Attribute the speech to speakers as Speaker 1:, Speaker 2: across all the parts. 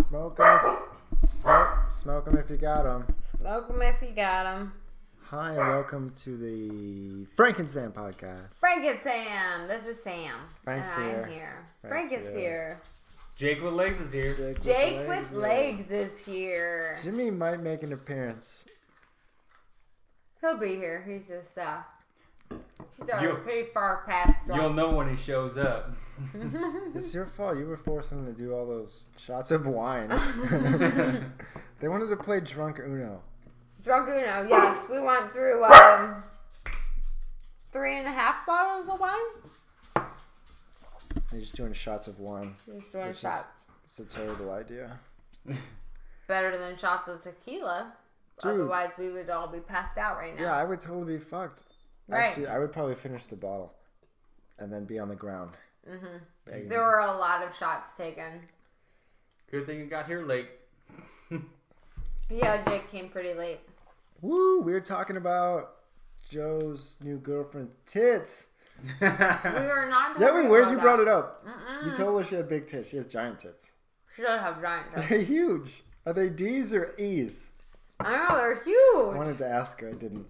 Speaker 1: Smoke 'em. Smoke 'em if you got 'em.
Speaker 2: Smoke 'em if you got 'em.
Speaker 1: Hi, and welcome to the FRANKENSAM Podcast.
Speaker 2: Frank and Sam. This is Sam.
Speaker 1: Frank's
Speaker 2: and
Speaker 1: here.
Speaker 2: I'm here.
Speaker 1: Frank's
Speaker 2: Frank is here.
Speaker 3: Jake with legs is here.
Speaker 2: Jake with legs is here.
Speaker 1: Jimmy might make an appearance.
Speaker 2: He'll be here. He's just, he's already pretty far past drunk.
Speaker 3: You'll know when he shows up.
Speaker 1: It's your fault. You were forcing them to do all those shots of wine. They wanted to play Drunk Uno.
Speaker 2: Drunk Uno, yes. We went through 3.5 bottles of wine.
Speaker 1: They're just doing shots of wine.
Speaker 2: Just doing shots.
Speaker 1: It's a terrible idea.
Speaker 2: Better than shots of tequila.
Speaker 1: Dude.
Speaker 2: Otherwise, we would all be passed out right now.
Speaker 1: Yeah, I would totally be fucked.
Speaker 2: Right.
Speaker 1: Actually, I would probably finish the bottle and then be on the ground. Mm-hmm.
Speaker 2: There were a lot of shots taken.
Speaker 3: Good thing you got here late.
Speaker 2: Yeah, Jake came pretty late.
Speaker 1: Woo! We were talking about Joe's new girlfriend's tits.
Speaker 2: We were not.
Speaker 1: Yeah, we were. You
Speaker 2: that.
Speaker 1: brought it up. You told her she had big tits. She has giant tits.
Speaker 2: She does have giant tits.
Speaker 1: They're huge. Are they D's or E's?
Speaker 2: I know, they're
Speaker 1: I
Speaker 2: huge.
Speaker 1: wanted to ask her. I didn't.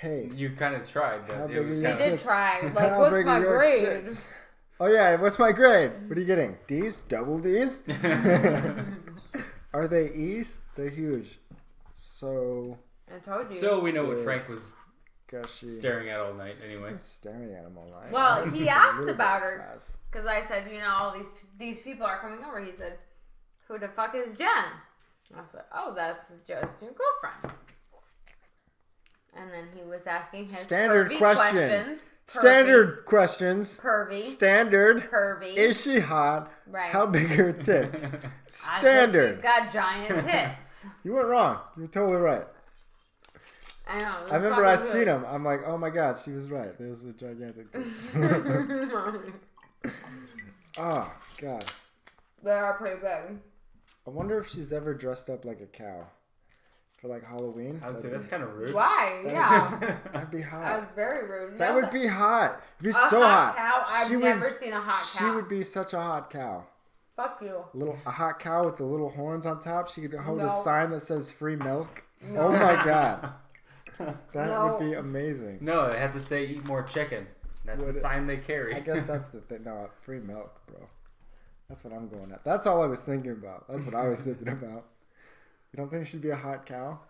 Speaker 1: Hey.
Speaker 3: You kind of tried,
Speaker 1: How
Speaker 3: but
Speaker 1: big
Speaker 3: it
Speaker 1: are
Speaker 3: was
Speaker 1: your
Speaker 2: I
Speaker 3: kind
Speaker 2: did
Speaker 3: of...
Speaker 2: try. Like,
Speaker 1: How
Speaker 2: what's
Speaker 1: big
Speaker 2: my
Speaker 1: are your
Speaker 2: grade?
Speaker 1: tits? Oh yeah, what's my grade? What are you getting? D's? Double D's? Are they E's? They're huge. So.
Speaker 2: I told you.
Speaker 3: So we know what
Speaker 1: Big.
Speaker 3: Frank was
Speaker 1: Gushy.
Speaker 3: staring at all night anyway.
Speaker 1: Staring at him all night.
Speaker 2: Well, he asked
Speaker 1: Really
Speaker 2: about
Speaker 1: bad
Speaker 2: her.
Speaker 1: class.
Speaker 2: Because I said, you know, all these people are coming over. He said, who the fuck is Jen? I said, oh, that's Joe's new girlfriend. And then he was asking his
Speaker 1: Standard
Speaker 2: pervy
Speaker 1: question.
Speaker 2: questions. Pervy.
Speaker 1: Standard questions.
Speaker 2: Pervy.
Speaker 1: Standard.
Speaker 2: Pervy.
Speaker 1: Is she hot?
Speaker 2: Right.
Speaker 1: How big are her tits?
Speaker 2: I said
Speaker 1: Standard.
Speaker 2: she's got giant tits.
Speaker 1: You weren't wrong. You're totally right.
Speaker 2: I know.
Speaker 1: I remember I seen him. I'm like, oh my god, she was right. There's a gigantic tits. Oh god.
Speaker 2: They are pretty big.
Speaker 1: I wonder if she's ever dressed up like a cow for like Halloween.
Speaker 3: I would say that's kind of rude.
Speaker 2: Why? Yeah.
Speaker 1: That'd be
Speaker 2: That
Speaker 1: hot.
Speaker 2: was very rude.
Speaker 1: That
Speaker 2: No,
Speaker 1: would be hot. It'd be
Speaker 2: a
Speaker 1: so hot.
Speaker 2: cow? I've
Speaker 1: She would-
Speaker 2: never seen a hot cow.
Speaker 1: She would be such a hot cow.
Speaker 2: Fuck you.
Speaker 1: A hot cow with the little horns on top. She could hold a
Speaker 2: No.
Speaker 1: sign that says free milk. Oh my god. That
Speaker 2: No.
Speaker 1: would be amazing.
Speaker 3: No, they have to say eat more chicken. That's
Speaker 1: Would
Speaker 3: the
Speaker 1: it-
Speaker 3: sign they carry.
Speaker 1: I guess that's the thing. No, free milk, bro. That's what I'm going at. That's all I was thinking about. That's what I was thinking about. You don't think she'd be a hot cow?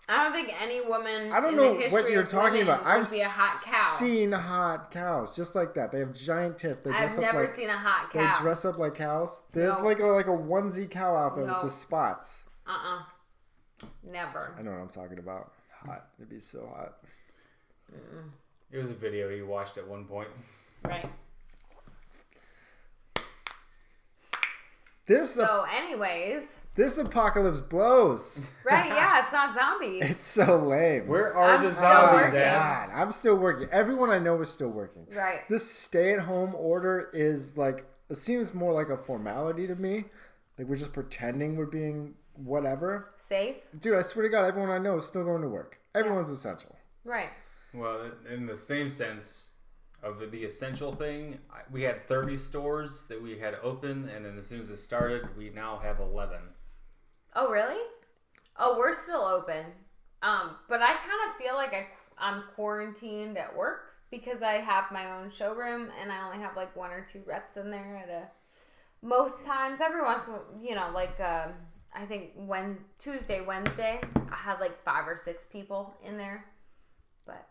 Speaker 2: I don't think any woman
Speaker 1: I don't
Speaker 2: in
Speaker 1: know
Speaker 2: the history
Speaker 1: what you're
Speaker 2: of
Speaker 1: talking
Speaker 2: women
Speaker 1: about.
Speaker 2: would
Speaker 1: I've
Speaker 2: be a hot cow.
Speaker 1: seen hot cows just like that. They have giant tits. They dress
Speaker 2: I've
Speaker 1: up
Speaker 2: never
Speaker 1: like,
Speaker 2: seen a hot
Speaker 1: They
Speaker 2: cow.
Speaker 1: dress up like cows. They have
Speaker 2: No.
Speaker 1: like a onesie cow outfit
Speaker 2: No.
Speaker 1: with the spots.
Speaker 2: Never.
Speaker 1: I know what I'm talking about. Hot. It'd be so hot.
Speaker 3: It was a video you watched at one point.
Speaker 2: Right.
Speaker 1: So,
Speaker 2: anyways.
Speaker 1: this apocalypse blows.
Speaker 2: Right, yeah, it's not zombies.
Speaker 1: It's so lame.
Speaker 3: Where are
Speaker 2: I'm
Speaker 3: the
Speaker 2: still
Speaker 3: zombies
Speaker 2: working.
Speaker 3: at?
Speaker 1: God, I'm still working. Everyone I know is still working.
Speaker 2: Right.
Speaker 1: This stay-at-home order is like, it seems more like a formality to me. Like we're just pretending we're being whatever.
Speaker 2: Safe.
Speaker 1: Dude, I swear to God, everyone I know is still going to work. Everyone's essential.
Speaker 2: Right.
Speaker 3: Well, in the same sense of the essential thing, we had 30 stores that we had open, and then as soon as it started, we now have 11.
Speaker 2: Oh, really? Oh, we're still open. But I kind of feel like I'm quarantined at work because I have my own showroom and I only have like 1 or 2 reps in there most times. Every once in a while, you know, like I think Tuesday, Wednesday, I had like 5 or 6 people in there. But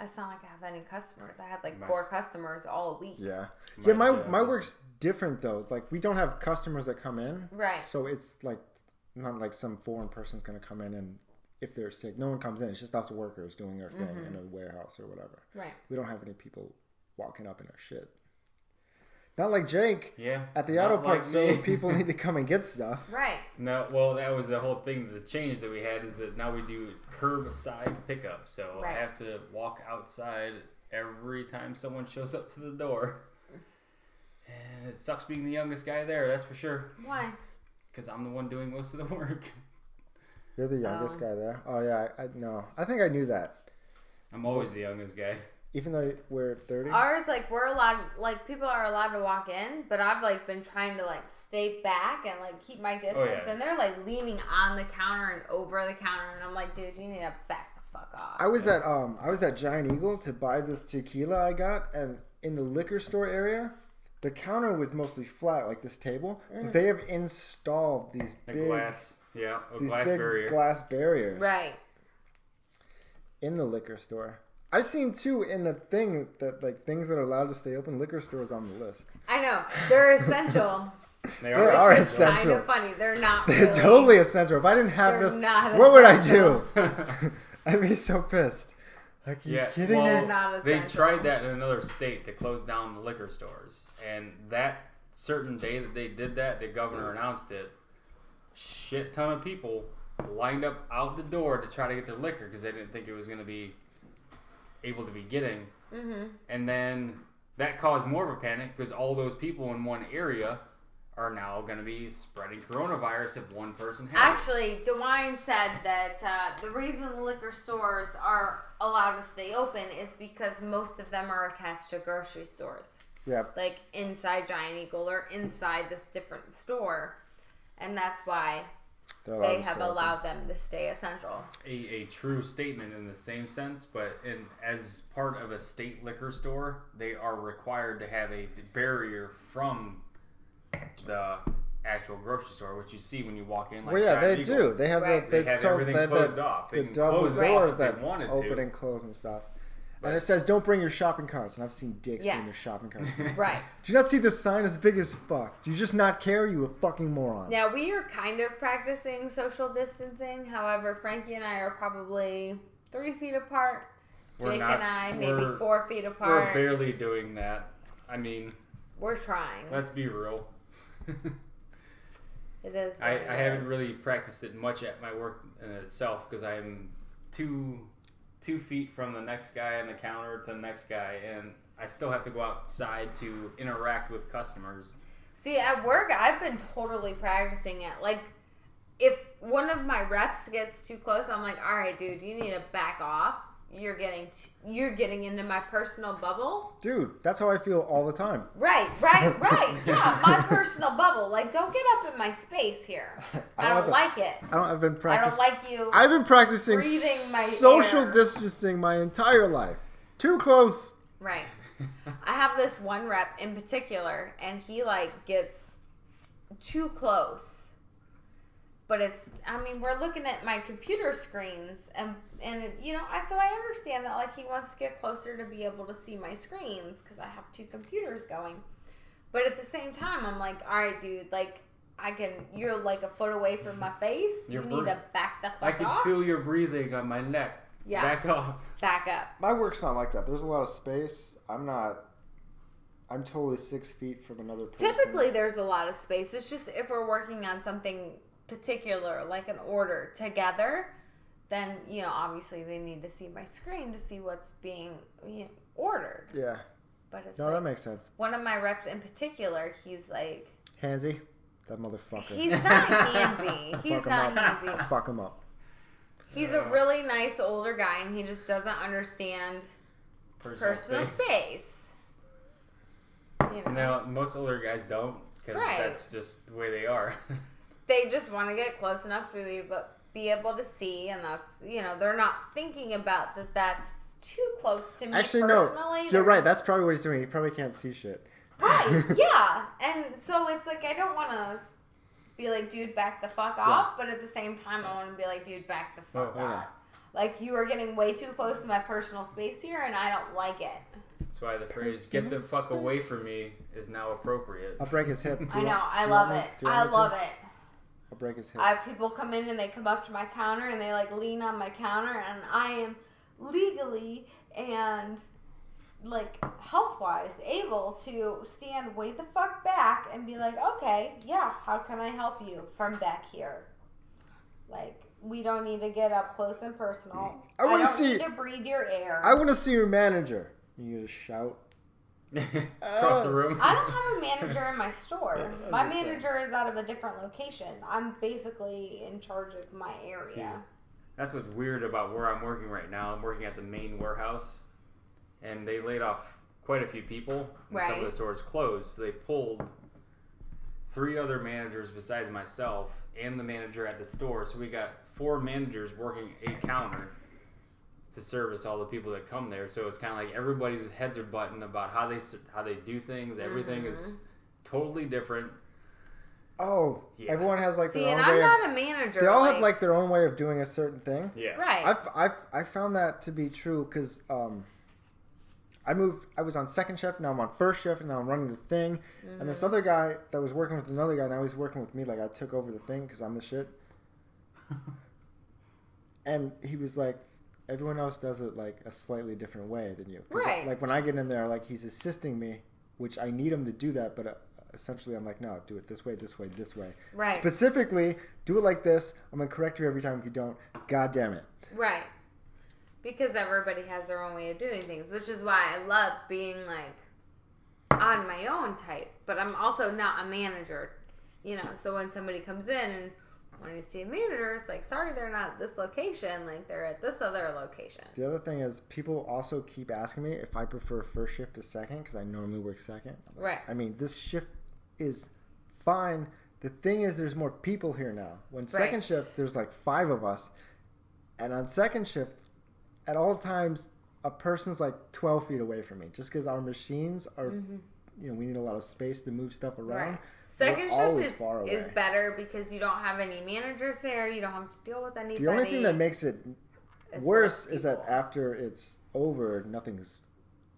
Speaker 2: it's not like I have any customers. I had like 4 customers all week.
Speaker 1: Yeah. Yeah, my work's different though. Like we don't have customers that come in.
Speaker 2: Right.
Speaker 1: So it's like not like some foreign person's going to come in and if they're sick, no one comes in. It's just us workers doing our thing in a warehouse or whatever.
Speaker 2: Right.
Speaker 1: We don't have any people walking up in our shit. Not like Jake.
Speaker 3: Yeah.
Speaker 1: At the
Speaker 3: not
Speaker 1: auto parts
Speaker 3: like me.
Speaker 1: store, people need to come and get stuff.
Speaker 2: Right.
Speaker 3: No, well, that was the whole thing. The change that we had is that now we do curbside pickup. So
Speaker 2: Right.
Speaker 3: I have to walk outside every time someone shows up to the door. And it sucks being the youngest guy there, that's for sure.
Speaker 2: Why?
Speaker 3: Because I'm the one doing most of the work.
Speaker 1: You're the youngest guy there? Oh, yeah. I think I knew that.
Speaker 3: I'm always the youngest guy.
Speaker 1: Even though we're 30?
Speaker 2: Ours, like, we're allowed, like, people are allowed to walk in, but I've, like, been trying to, like, stay back and, like, keep my distance.
Speaker 3: Oh, yeah.
Speaker 2: And they're, like, leaning on the counter and over the counter. And I'm like, dude, you need to back the fuck off.
Speaker 1: I was at Giant Eagle to buy this tequila I got, and in the liquor store area, the counter was mostly flat, like this table. But they have installed these big
Speaker 3: glass barrier.
Speaker 1: glass barriers.
Speaker 2: Right.
Speaker 1: In the liquor store. I've seen too in the thing that like things that are allowed to stay open, liquor stores on the list.
Speaker 2: I know. They're essential.
Speaker 1: They are
Speaker 2: Which is
Speaker 1: essential.
Speaker 2: kind of funny. They're not
Speaker 1: They're
Speaker 2: really.
Speaker 1: totally essential. If I didn't have
Speaker 2: They're
Speaker 1: this,
Speaker 2: not
Speaker 1: what would I
Speaker 2: essential.
Speaker 1: do? I'd be so pissed. Like, you kidding me?
Speaker 2: They're not
Speaker 3: they
Speaker 2: essential.
Speaker 3: tried that in another state to close down the liquor stores. And that certain day that they did that, the governor announced it. Shit ton of people lined up out the door to try to get their liquor because they didn't think it was going to be able to be getting.
Speaker 2: Mm-hmm.
Speaker 3: And then that caused more of a panic because all those people in one area are now going to be spreading coronavirus if one person has it.
Speaker 2: Actually, DeWine said that the reason the liquor stores are allowed to stay open is because most of them are attached to grocery stores.
Speaker 1: Yeah.
Speaker 2: Like inside Giant Eagle or inside this different store. And that's why they have allowed them to stay essential.
Speaker 3: A true statement in the same sense, but as part of a state liquor store, they are required to have a barrier from the actual grocery store, which you see when you walk in. Like
Speaker 1: Well, yeah,
Speaker 3: Giant
Speaker 1: they
Speaker 3: Eagle.
Speaker 1: do. They have
Speaker 2: Right.
Speaker 3: They have everything closed off. They
Speaker 1: the
Speaker 3: can
Speaker 1: double
Speaker 3: close it off
Speaker 1: doors
Speaker 3: if they
Speaker 1: that
Speaker 3: wanted
Speaker 1: open
Speaker 3: to.
Speaker 1: and close and stuff.
Speaker 3: But-
Speaker 1: And it says, don't bring your shopping carts. And I've seen dicks bring
Speaker 2: Yes.
Speaker 1: their shopping carts.
Speaker 2: Right.
Speaker 1: Do you not see this sign as big as fuck? Do you just not care? You a fucking moron.
Speaker 2: Now, we are kind of practicing social distancing. However, Frankie and I are probably 3 feet apart. Jake and I, maybe 4 feet apart.
Speaker 3: We're barely doing that. I mean,
Speaker 2: We're trying.
Speaker 3: let's be real.
Speaker 2: It is.
Speaker 3: I haven't really practiced it much at my work in itself because I'm 2 feet from the next guy on the counter to the next guy, and I still have to go outside to interact with customers.
Speaker 2: See, at work, I've been totally practicing it. Like, if one of my reps gets too close, I'm like, all right, dude, you need to back off. You're getting into my personal bubble.
Speaker 1: Dude, that's how I feel all the time.
Speaker 2: Right. Yeah, my personal bubble. Like, don't get up in my space here. I don't like it.
Speaker 1: I've been
Speaker 2: I
Speaker 1: practicing.
Speaker 2: don't like you.
Speaker 1: I've been practicing
Speaker 2: breathing my
Speaker 1: social
Speaker 2: air.
Speaker 1: distancing my entire life. Too close.
Speaker 2: Right. I have this one rep in particular, and he, like, gets too close. But we're looking at my computer screens, and so I understand that, like, he wants to get closer to be able to see my screens, because I have 2 computers going. But at the same time, I'm like, all right, dude, like, you're, like, a foot away from my face. You need to back the fuck
Speaker 3: I can
Speaker 2: off.
Speaker 3: feel your breathing on my neck.
Speaker 2: Yeah.
Speaker 3: Back off.
Speaker 2: Back up.
Speaker 1: My work's not like that. There's a lot of space. I'm totally 6 feet from another person.
Speaker 2: Typically, there's a lot of space. It's just if we're working on something particular, like an order together, then, obviously they need to see my screen to see what's being ordered.
Speaker 1: Yeah.
Speaker 2: But it's
Speaker 1: That makes sense.
Speaker 2: One of my reps in particular, he's like...
Speaker 1: Handsy? That motherfucker.
Speaker 2: He's not handsy. He's not handsy.
Speaker 1: Fuck him up.
Speaker 2: He's a really nice older guy, and he just doesn't understand personal space.
Speaker 3: No, most older guys don't, because that's just the way they are.
Speaker 2: They just want to get close enough to be able to see, and that's, they're not thinking about that's too close to me.
Speaker 1: Actually,
Speaker 2: personally.
Speaker 1: no. You're right. That's probably what he's doing. He probably can't see shit.
Speaker 2: Right, yeah. And so it's like, I don't want to be like, dude, back the fuck off, but at the same time, I want to be like, dude, back the fuck off. Like, you are getting way too close to my personal space here, and I don't like it.
Speaker 3: That's why the phrase, get the fuck away from me, is now appropriate.
Speaker 1: I'll break his hip.
Speaker 2: I know. I love it. I love it.
Speaker 1: I'll break his hip.
Speaker 2: I have people come in and they come up to my counter and they, like, lean on my counter, and I am legally and, like, health-wise able to stand way the fuck back and be like, okay, yeah, how can I help you from back here? Like, we don't need to get up close and personal. I don't need to breathe your air.
Speaker 1: I want to see your manager. You just shout.
Speaker 3: Across the room.
Speaker 2: I don't have a manager in my store. My manager is out of a different location. I'm basically in charge of my area.
Speaker 3: See, that's what's weird about where I'm working right now. I'm working at the main warehouse. and they laid off quite a few people. And some of the stores closed, so they pulled 3 other managers besides myself and the manager at the store. So we got 4 managers working a counter to service all the people that come there. So it's kind of like everybody's heads are buttoned about how they do things. Everything is totally different.
Speaker 1: Oh, yeah. Everyone has like their own
Speaker 2: way. See, and
Speaker 1: I'm
Speaker 2: not a manager.
Speaker 1: They all have like their own way of doing a certain thing.
Speaker 3: Yeah,
Speaker 2: right.
Speaker 1: I found that to be true because I was on second shift, now I'm on first shift, and now I'm running the thing. And this other guy that was working with another guy, now he's working with me. Like I took over the thing because I'm the shit. And he was like, everyone else does it like a slightly different way than you.
Speaker 2: Right.
Speaker 1: Like when I get in there, like he's assisting me, which I need him to do that, but essentially I'm like, no, do it this way, this way, this way.
Speaker 2: Right.
Speaker 1: Specifically, do it like this. I'm going to correct you every time if you don't. God damn it.
Speaker 2: Right. Because everybody has their own way of doing things, which is why I love being like on my own type. But I'm also not a manager, you know. So when somebody comes in and when I see a manager, it's like, sorry, they're not at this location. Like, they're at this other location.
Speaker 1: The other thing is people also keep asking me if I prefer first shift to second because I normally work second. Like,
Speaker 2: right.
Speaker 1: I mean, this shift is fine. The thing is there's more people here now. When second shift, there's like 5 of us. And on second shift, at all times, a person's like 12 feet away from me just because our machines are, you know, we need a lot of space to move stuff around.
Speaker 2: Right. Second shift is better because you don't have any managers there. You don't have to deal with anybody.
Speaker 1: The only thing that makes it worse is that after it's over, nothing's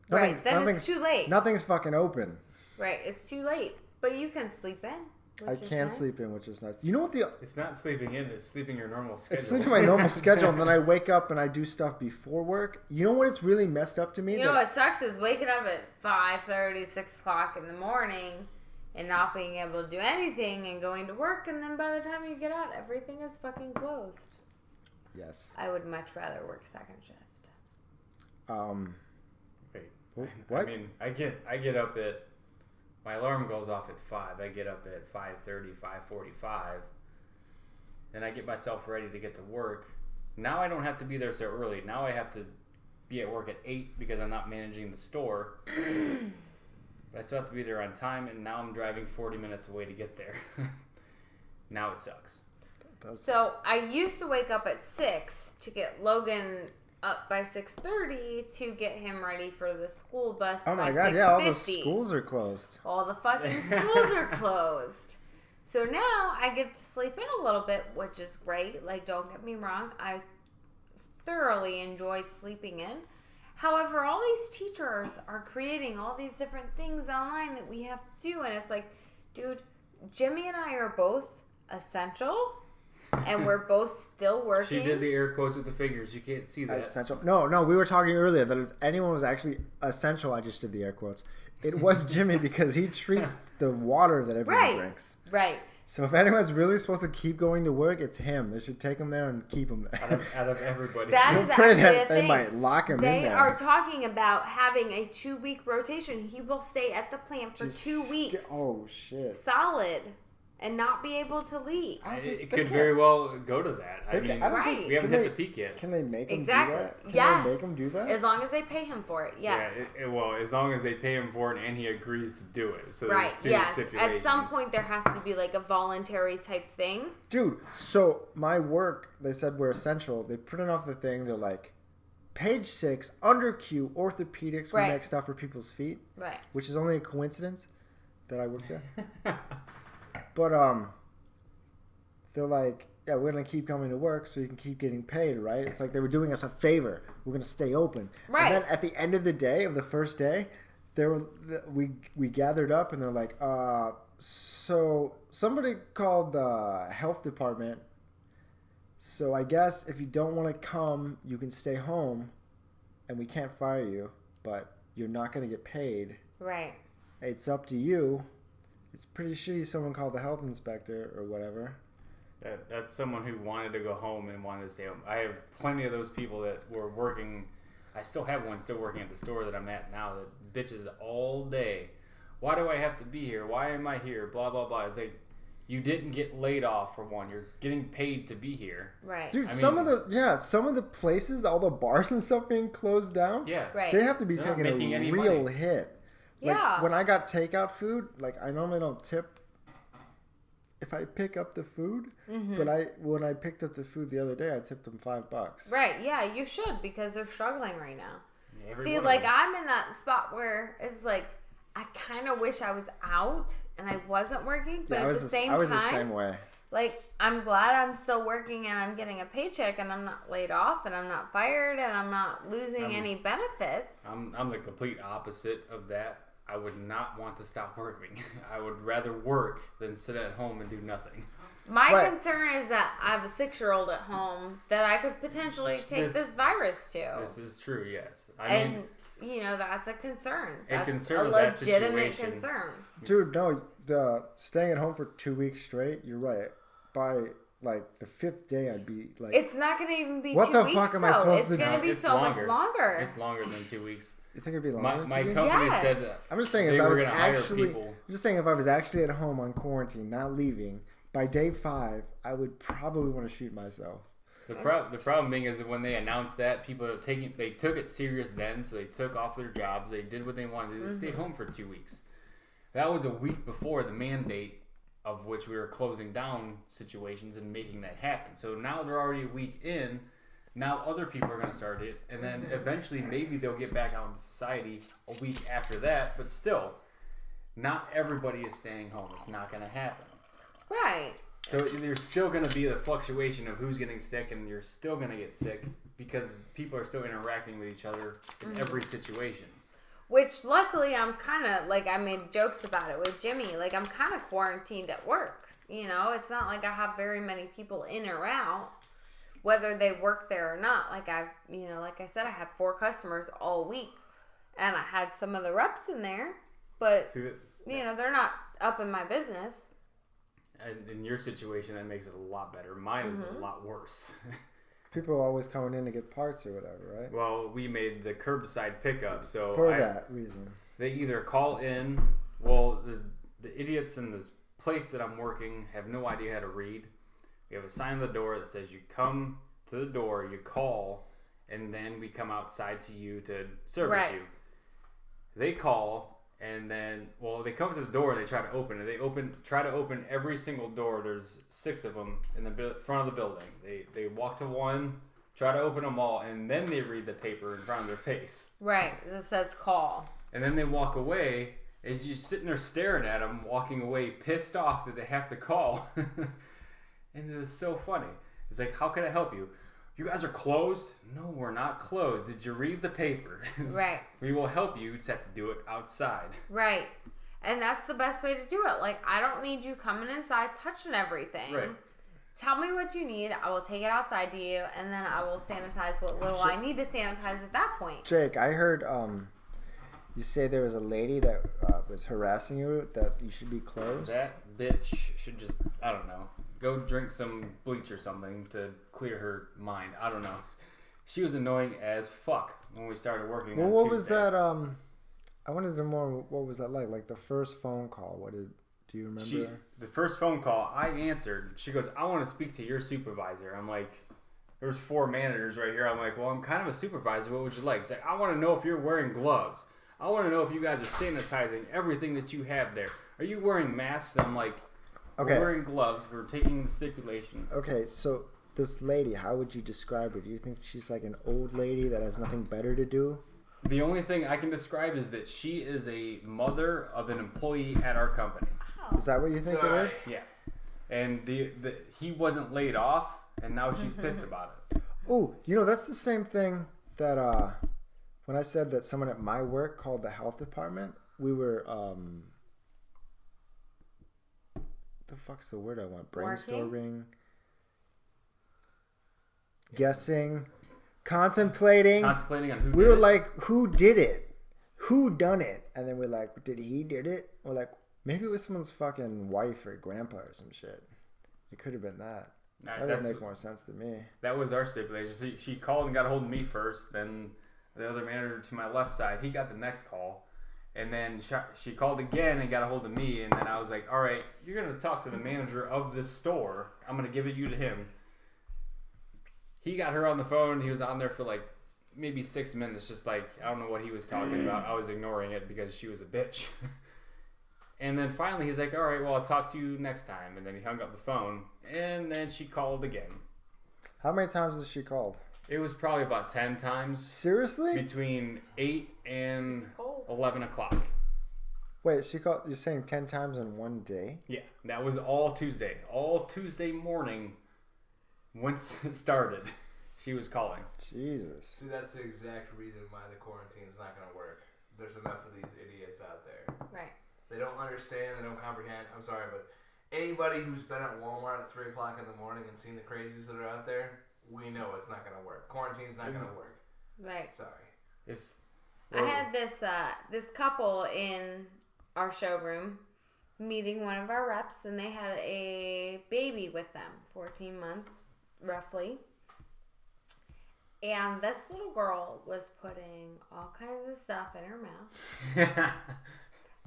Speaker 2: it's too late.
Speaker 1: Nothing's fucking open.
Speaker 2: Right, it's too late. But you can sleep in.
Speaker 1: I can sleep in, which is nice. You know what
Speaker 3: It's not sleeping in, it's sleeping your normal schedule.
Speaker 1: It's sleeping my normal schedule, and then I wake up and I do stuff before work. You know what? It's really messed up to me.
Speaker 2: You know what sucks is waking up at 5:30, 6 o'clock in the morning and not being able to do anything and going to work, and then by the time you get out, everything is fucking closed.
Speaker 1: Yes.
Speaker 2: I would much rather work second shift.
Speaker 3: Wait.
Speaker 1: What?
Speaker 3: I mean, I get up at... My alarm goes off at 5. I get up at 5:30, 5:45. Then I get myself ready to get to work. Now I don't have to be there so early. Now I have to be at work at 8 because I'm not managing the store. But I still have to be there on time, and now I'm driving 40 minutes away to get there. Now it sucks.
Speaker 2: So I used to wake up at 6 to get Logan up by 6:30 to get him ready for the school bus.
Speaker 1: Oh my
Speaker 2: by
Speaker 1: god! Yeah, all the
Speaker 2: 6:50.
Speaker 1: schools are closed.
Speaker 2: All the fucking schools are closed. So now I get to sleep in a little bit, which is great. Like, don't get me wrong, I thoroughly enjoyed sleeping in. However, all these teachers are creating all these different things online that we have to do, and it's like, dude, Jimmy and I are both essential. And we're both still working.
Speaker 3: She did the air quotes with the fingers. You can't see that.
Speaker 1: Essential. No, we were talking earlier that if anyone was actually essential, I just did the air quotes. It was Jimmy because he treats the water that everyone drinks.
Speaker 2: Right.
Speaker 1: So if anyone's really supposed to keep going to work, it's him. They should take him there and keep him there.
Speaker 3: Out of everybody.
Speaker 2: That is actually a thing.
Speaker 1: They might lock him in there.
Speaker 2: They are talking about having a 2-week rotation. He will stay at the plant for 2 weeks.
Speaker 1: Oh, shit.
Speaker 2: Solid. And not be able to leave.
Speaker 3: It could very well go to that. I mean, we haven't hit the peak yet.
Speaker 1: Can they make him do that? Can
Speaker 2: Yes.
Speaker 1: they make him do that?
Speaker 2: As long as they pay him for it, yes.
Speaker 3: Yeah, well, as long as they pay him for it and he agrees to do it. So
Speaker 2: right,
Speaker 3: there's 2
Speaker 2: yes.
Speaker 3: stipulations.
Speaker 2: At some point, there has to be like a voluntary type thing.
Speaker 1: Dude, so my work, they said we're essential. They printed off the thing. They're like, page 6, under Q, orthopedics. We make stuff for people's feet.
Speaker 2: Right.
Speaker 1: Which is only a coincidence that I work there. But, they're like, yeah, we're going to keep coming to work so you can keep getting paid, right? It's like they were doing us a favor. We're going to stay open.
Speaker 2: Right.
Speaker 1: And then at the end of the day, of the first day, we gathered up and they're like, so somebody called the health department. So I guess if you don't want to come, you can stay home and we can't fire you, but you're not going to get paid.
Speaker 2: Right.
Speaker 1: It's up to you. It's pretty shitty someone called the health inspector or whatever.
Speaker 3: That's someone who wanted to go home and wanted to stay home. I have plenty of those people that were working. I still have one still working at the store that I'm at now that bitches all day. Why do I have to be here? Why am I here? Blah, blah, blah. It's like, You didn't get laid off for one. You're getting paid to be here.
Speaker 2: Right.
Speaker 1: Dude, some of the places, all the bars and stuff being closed down,
Speaker 3: Yeah.
Speaker 2: Right.
Speaker 1: they have to be
Speaker 3: They're not
Speaker 1: taking
Speaker 3: making
Speaker 1: a
Speaker 3: any
Speaker 1: real
Speaker 3: money.
Speaker 1: hit. Like,
Speaker 2: Yeah.
Speaker 1: when I got takeout food, like, I normally don't tip if I pick up the food, but when I picked up the food the other day, I tipped them $5.
Speaker 2: Right. Yeah, you should, because they're struggling right now.
Speaker 3: Every
Speaker 2: See,
Speaker 3: one of
Speaker 2: like,
Speaker 3: them.
Speaker 2: I'm in that spot where it's like, I kind of wish I was out and I wasn't working, but
Speaker 1: Yeah,
Speaker 2: at the same
Speaker 1: I was
Speaker 2: time,
Speaker 1: the same way.
Speaker 2: like, I'm glad I'm still working and I'm getting a paycheck and I'm not laid off and I'm not fired and I'm not losing any benefits.
Speaker 3: I'm the complete opposite of that. I would not want to stop working. I would rather work than sit at home and do nothing.
Speaker 2: My
Speaker 1: Right.
Speaker 2: concern is that I have a 6-year-old at home that I could potentially take this virus to.
Speaker 3: This is true, yes.
Speaker 2: And, you know, that's a concern.
Speaker 3: A
Speaker 2: That's
Speaker 3: concern
Speaker 2: a
Speaker 3: of that
Speaker 2: legitimate
Speaker 3: situation.
Speaker 2: concern.
Speaker 1: Dude, no, the staying at home for 2 weeks straight, you're right. By, like, the 5th day, I'd be like...
Speaker 2: It's not going to even be
Speaker 1: What
Speaker 2: 2
Speaker 1: the
Speaker 2: weeks,
Speaker 1: fuck am I
Speaker 2: though.
Speaker 1: supposed
Speaker 2: It's
Speaker 1: to
Speaker 2: going
Speaker 1: do?
Speaker 2: to be
Speaker 3: It's
Speaker 2: so much
Speaker 3: longer.
Speaker 2: longer.
Speaker 3: It's longer than 2 weeks.
Speaker 1: You think it'd be
Speaker 3: My
Speaker 1: longer? 2 weeks?
Speaker 3: company
Speaker 2: Yes.
Speaker 3: said that.
Speaker 1: I'm just saying,
Speaker 3: they
Speaker 1: if I
Speaker 3: were
Speaker 1: was
Speaker 3: gonna hire
Speaker 1: actually...
Speaker 3: people.
Speaker 1: I'm just saying, if I was actually at home on quarantine, not leaving, by day 5, I would probably want to shoot myself.
Speaker 3: The problem being is that when they announced that, people are they took it serious then, so they took off their jobs, they did what they wanted to do, they stayed home for 2 weeks. That was a week before the mandate of which we were closing down situations and making that happen. So now they're already a week in, now other people are going to start it, and then eventually maybe they'll get back out in society a week after that, but still, not everybody is staying home. It's not going to happen.
Speaker 2: Right.
Speaker 3: So there's still going to be the fluctuation of who's getting sick, and you're still going to get sick because people are still interacting with each other in every situation.
Speaker 2: Which, luckily, I'm kind of, like, I made jokes about it with Jimmy. Like, I'm kind of quarantined at work. You know, it's not like I have very many people in or out, whether they work there or not. Like, like I said, I had 4 customers all week, and I had some of the reps in there, but, you know, they're not up in my business.
Speaker 3: And in your situation, that makes it a lot better. Mine is a lot worse.
Speaker 1: People are always coming in to get parts or whatever, right?
Speaker 3: Well, we made the curbside pickup, so
Speaker 1: For that reason.
Speaker 3: they either call in. Well, the idiots in this place that I'm working have no idea how to read. We have a sign on the door that says you come to the door, you call, and then we come outside to you to service you. They call. And then, they come to the door and they try to open it. They try to open every single door. There's 6 of them in the front of the building. They walk to one, try to open them all, and then they read the paper in front of their face.
Speaker 2: Right. It says call.
Speaker 3: And then they walk away, and you're sitting there staring at them, walking away, pissed off that they have to call. And it is so funny. It's like, how can I help you? You guys are closed? No, we're not closed. Did you read the paper?
Speaker 2: Right.
Speaker 3: We will help you. You just have to do it outside.
Speaker 2: Right. And that's the best way to do it. Like, I don't need you coming inside touching everything.
Speaker 3: Right.
Speaker 2: Tell me what you need. I will take it outside to you, and then I will sanitize what little I need to sanitize at that point.
Speaker 1: Jake, I heard you say there was a lady that was harassing you, that you should be closed.
Speaker 3: That bitch should just, I don't know, go drink some bleach or something to clear her mind. I don't know. She was annoying as fuck when we started working on
Speaker 1: what
Speaker 3: Tuesday.
Speaker 1: was that? I wanted to know more. What was that like? Like the first phone call. Do you remember?
Speaker 3: The first phone call, I answered. She goes, I want to speak to your supervisor. I'm like, there's 4 managers right here. I'm like, well, I'm kind of a supervisor. What would you like? It's like, I want to know if you're wearing gloves. I want to know if you guys are sanitizing everything that you have there. Are you wearing masks? I'm like,
Speaker 1: Okay.
Speaker 3: we're wearing gloves. We're taking the stipulations.
Speaker 1: Okay, so this lady, how would you describe her? Do you think she's like an old lady that has nothing better to do?
Speaker 3: The only thing I can describe is that she is a mother of an employee at our company.
Speaker 1: Is that what you think it is?
Speaker 3: Yeah. And he wasn't laid off, and now she's pissed about it.
Speaker 1: Oh, that's the same thing that when I said that someone at my work called the health department, we were what the fuck's the word I want? Brainstorming, guessing, contemplating
Speaker 3: On who
Speaker 1: we
Speaker 3: did
Speaker 1: were
Speaker 3: it.
Speaker 1: like, who did it? Who done it? And then we're like, did he did it? We're like, maybe it was someone's fucking wife or grandpa or some shit. It could have been that. That would make more sense to me.
Speaker 3: That was our stipulation. So she called and got a hold of me first. Then the other manager to my left side, he got the next call. And then she called again and got a hold of me. And then I was like, all right, you're going to talk to the manager of this store. I'm going to give you to him. He got her on the phone. He was on there for like maybe 6 minutes. Just like, I don't know what he was talking about. I was ignoring it because she was a bitch. And then finally he's like, all right, well, I'll talk to you next time. And then he hung up the phone. And then she called again.
Speaker 1: How many times has she called?
Speaker 3: It was probably about 10 times.
Speaker 1: Seriously?
Speaker 3: Between 8 and 11 o'clock.
Speaker 1: Wait, she called, you're saying 10 times in one day?
Speaker 3: Yeah, that was all Tuesday. All Tuesday morning, once it started, she was calling.
Speaker 1: Jesus.
Speaker 4: See, that's the exact reason why the quarantine's not going to work. There's enough of these idiots out there.
Speaker 2: Right.
Speaker 4: They don't understand, they don't comprehend. I'm sorry, but anybody who's been at Walmart at 3 o'clock in the morning and seen the crazies that are out there, we know it's not going to work. Quarantine's not going to work.
Speaker 2: Right.
Speaker 4: Sorry.
Speaker 2: I had this couple in our showroom meeting one of our reps, and they had a baby with them, 14 months roughly. And this little girl was putting all kinds of stuff in her mouth,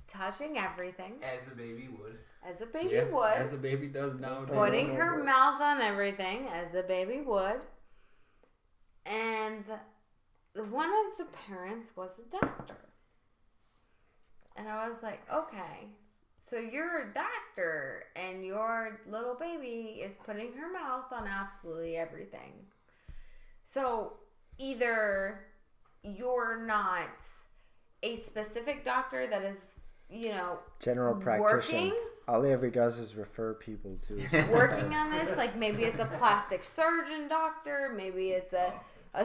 Speaker 2: touching everything.
Speaker 4: As a baby would.
Speaker 2: As a baby would.
Speaker 3: As a baby does nowadays.
Speaker 2: Putting her mouth on everything, as a baby would. And one of the parents was a doctor. And I was like, okay, so you're a doctor and your little baby is putting her mouth on absolutely everything. So either you're not a specific doctor that is,
Speaker 1: general practitioner. All he ever does is refer people to
Speaker 2: working on this. Like maybe it's a plastic surgeon doctor, maybe it's a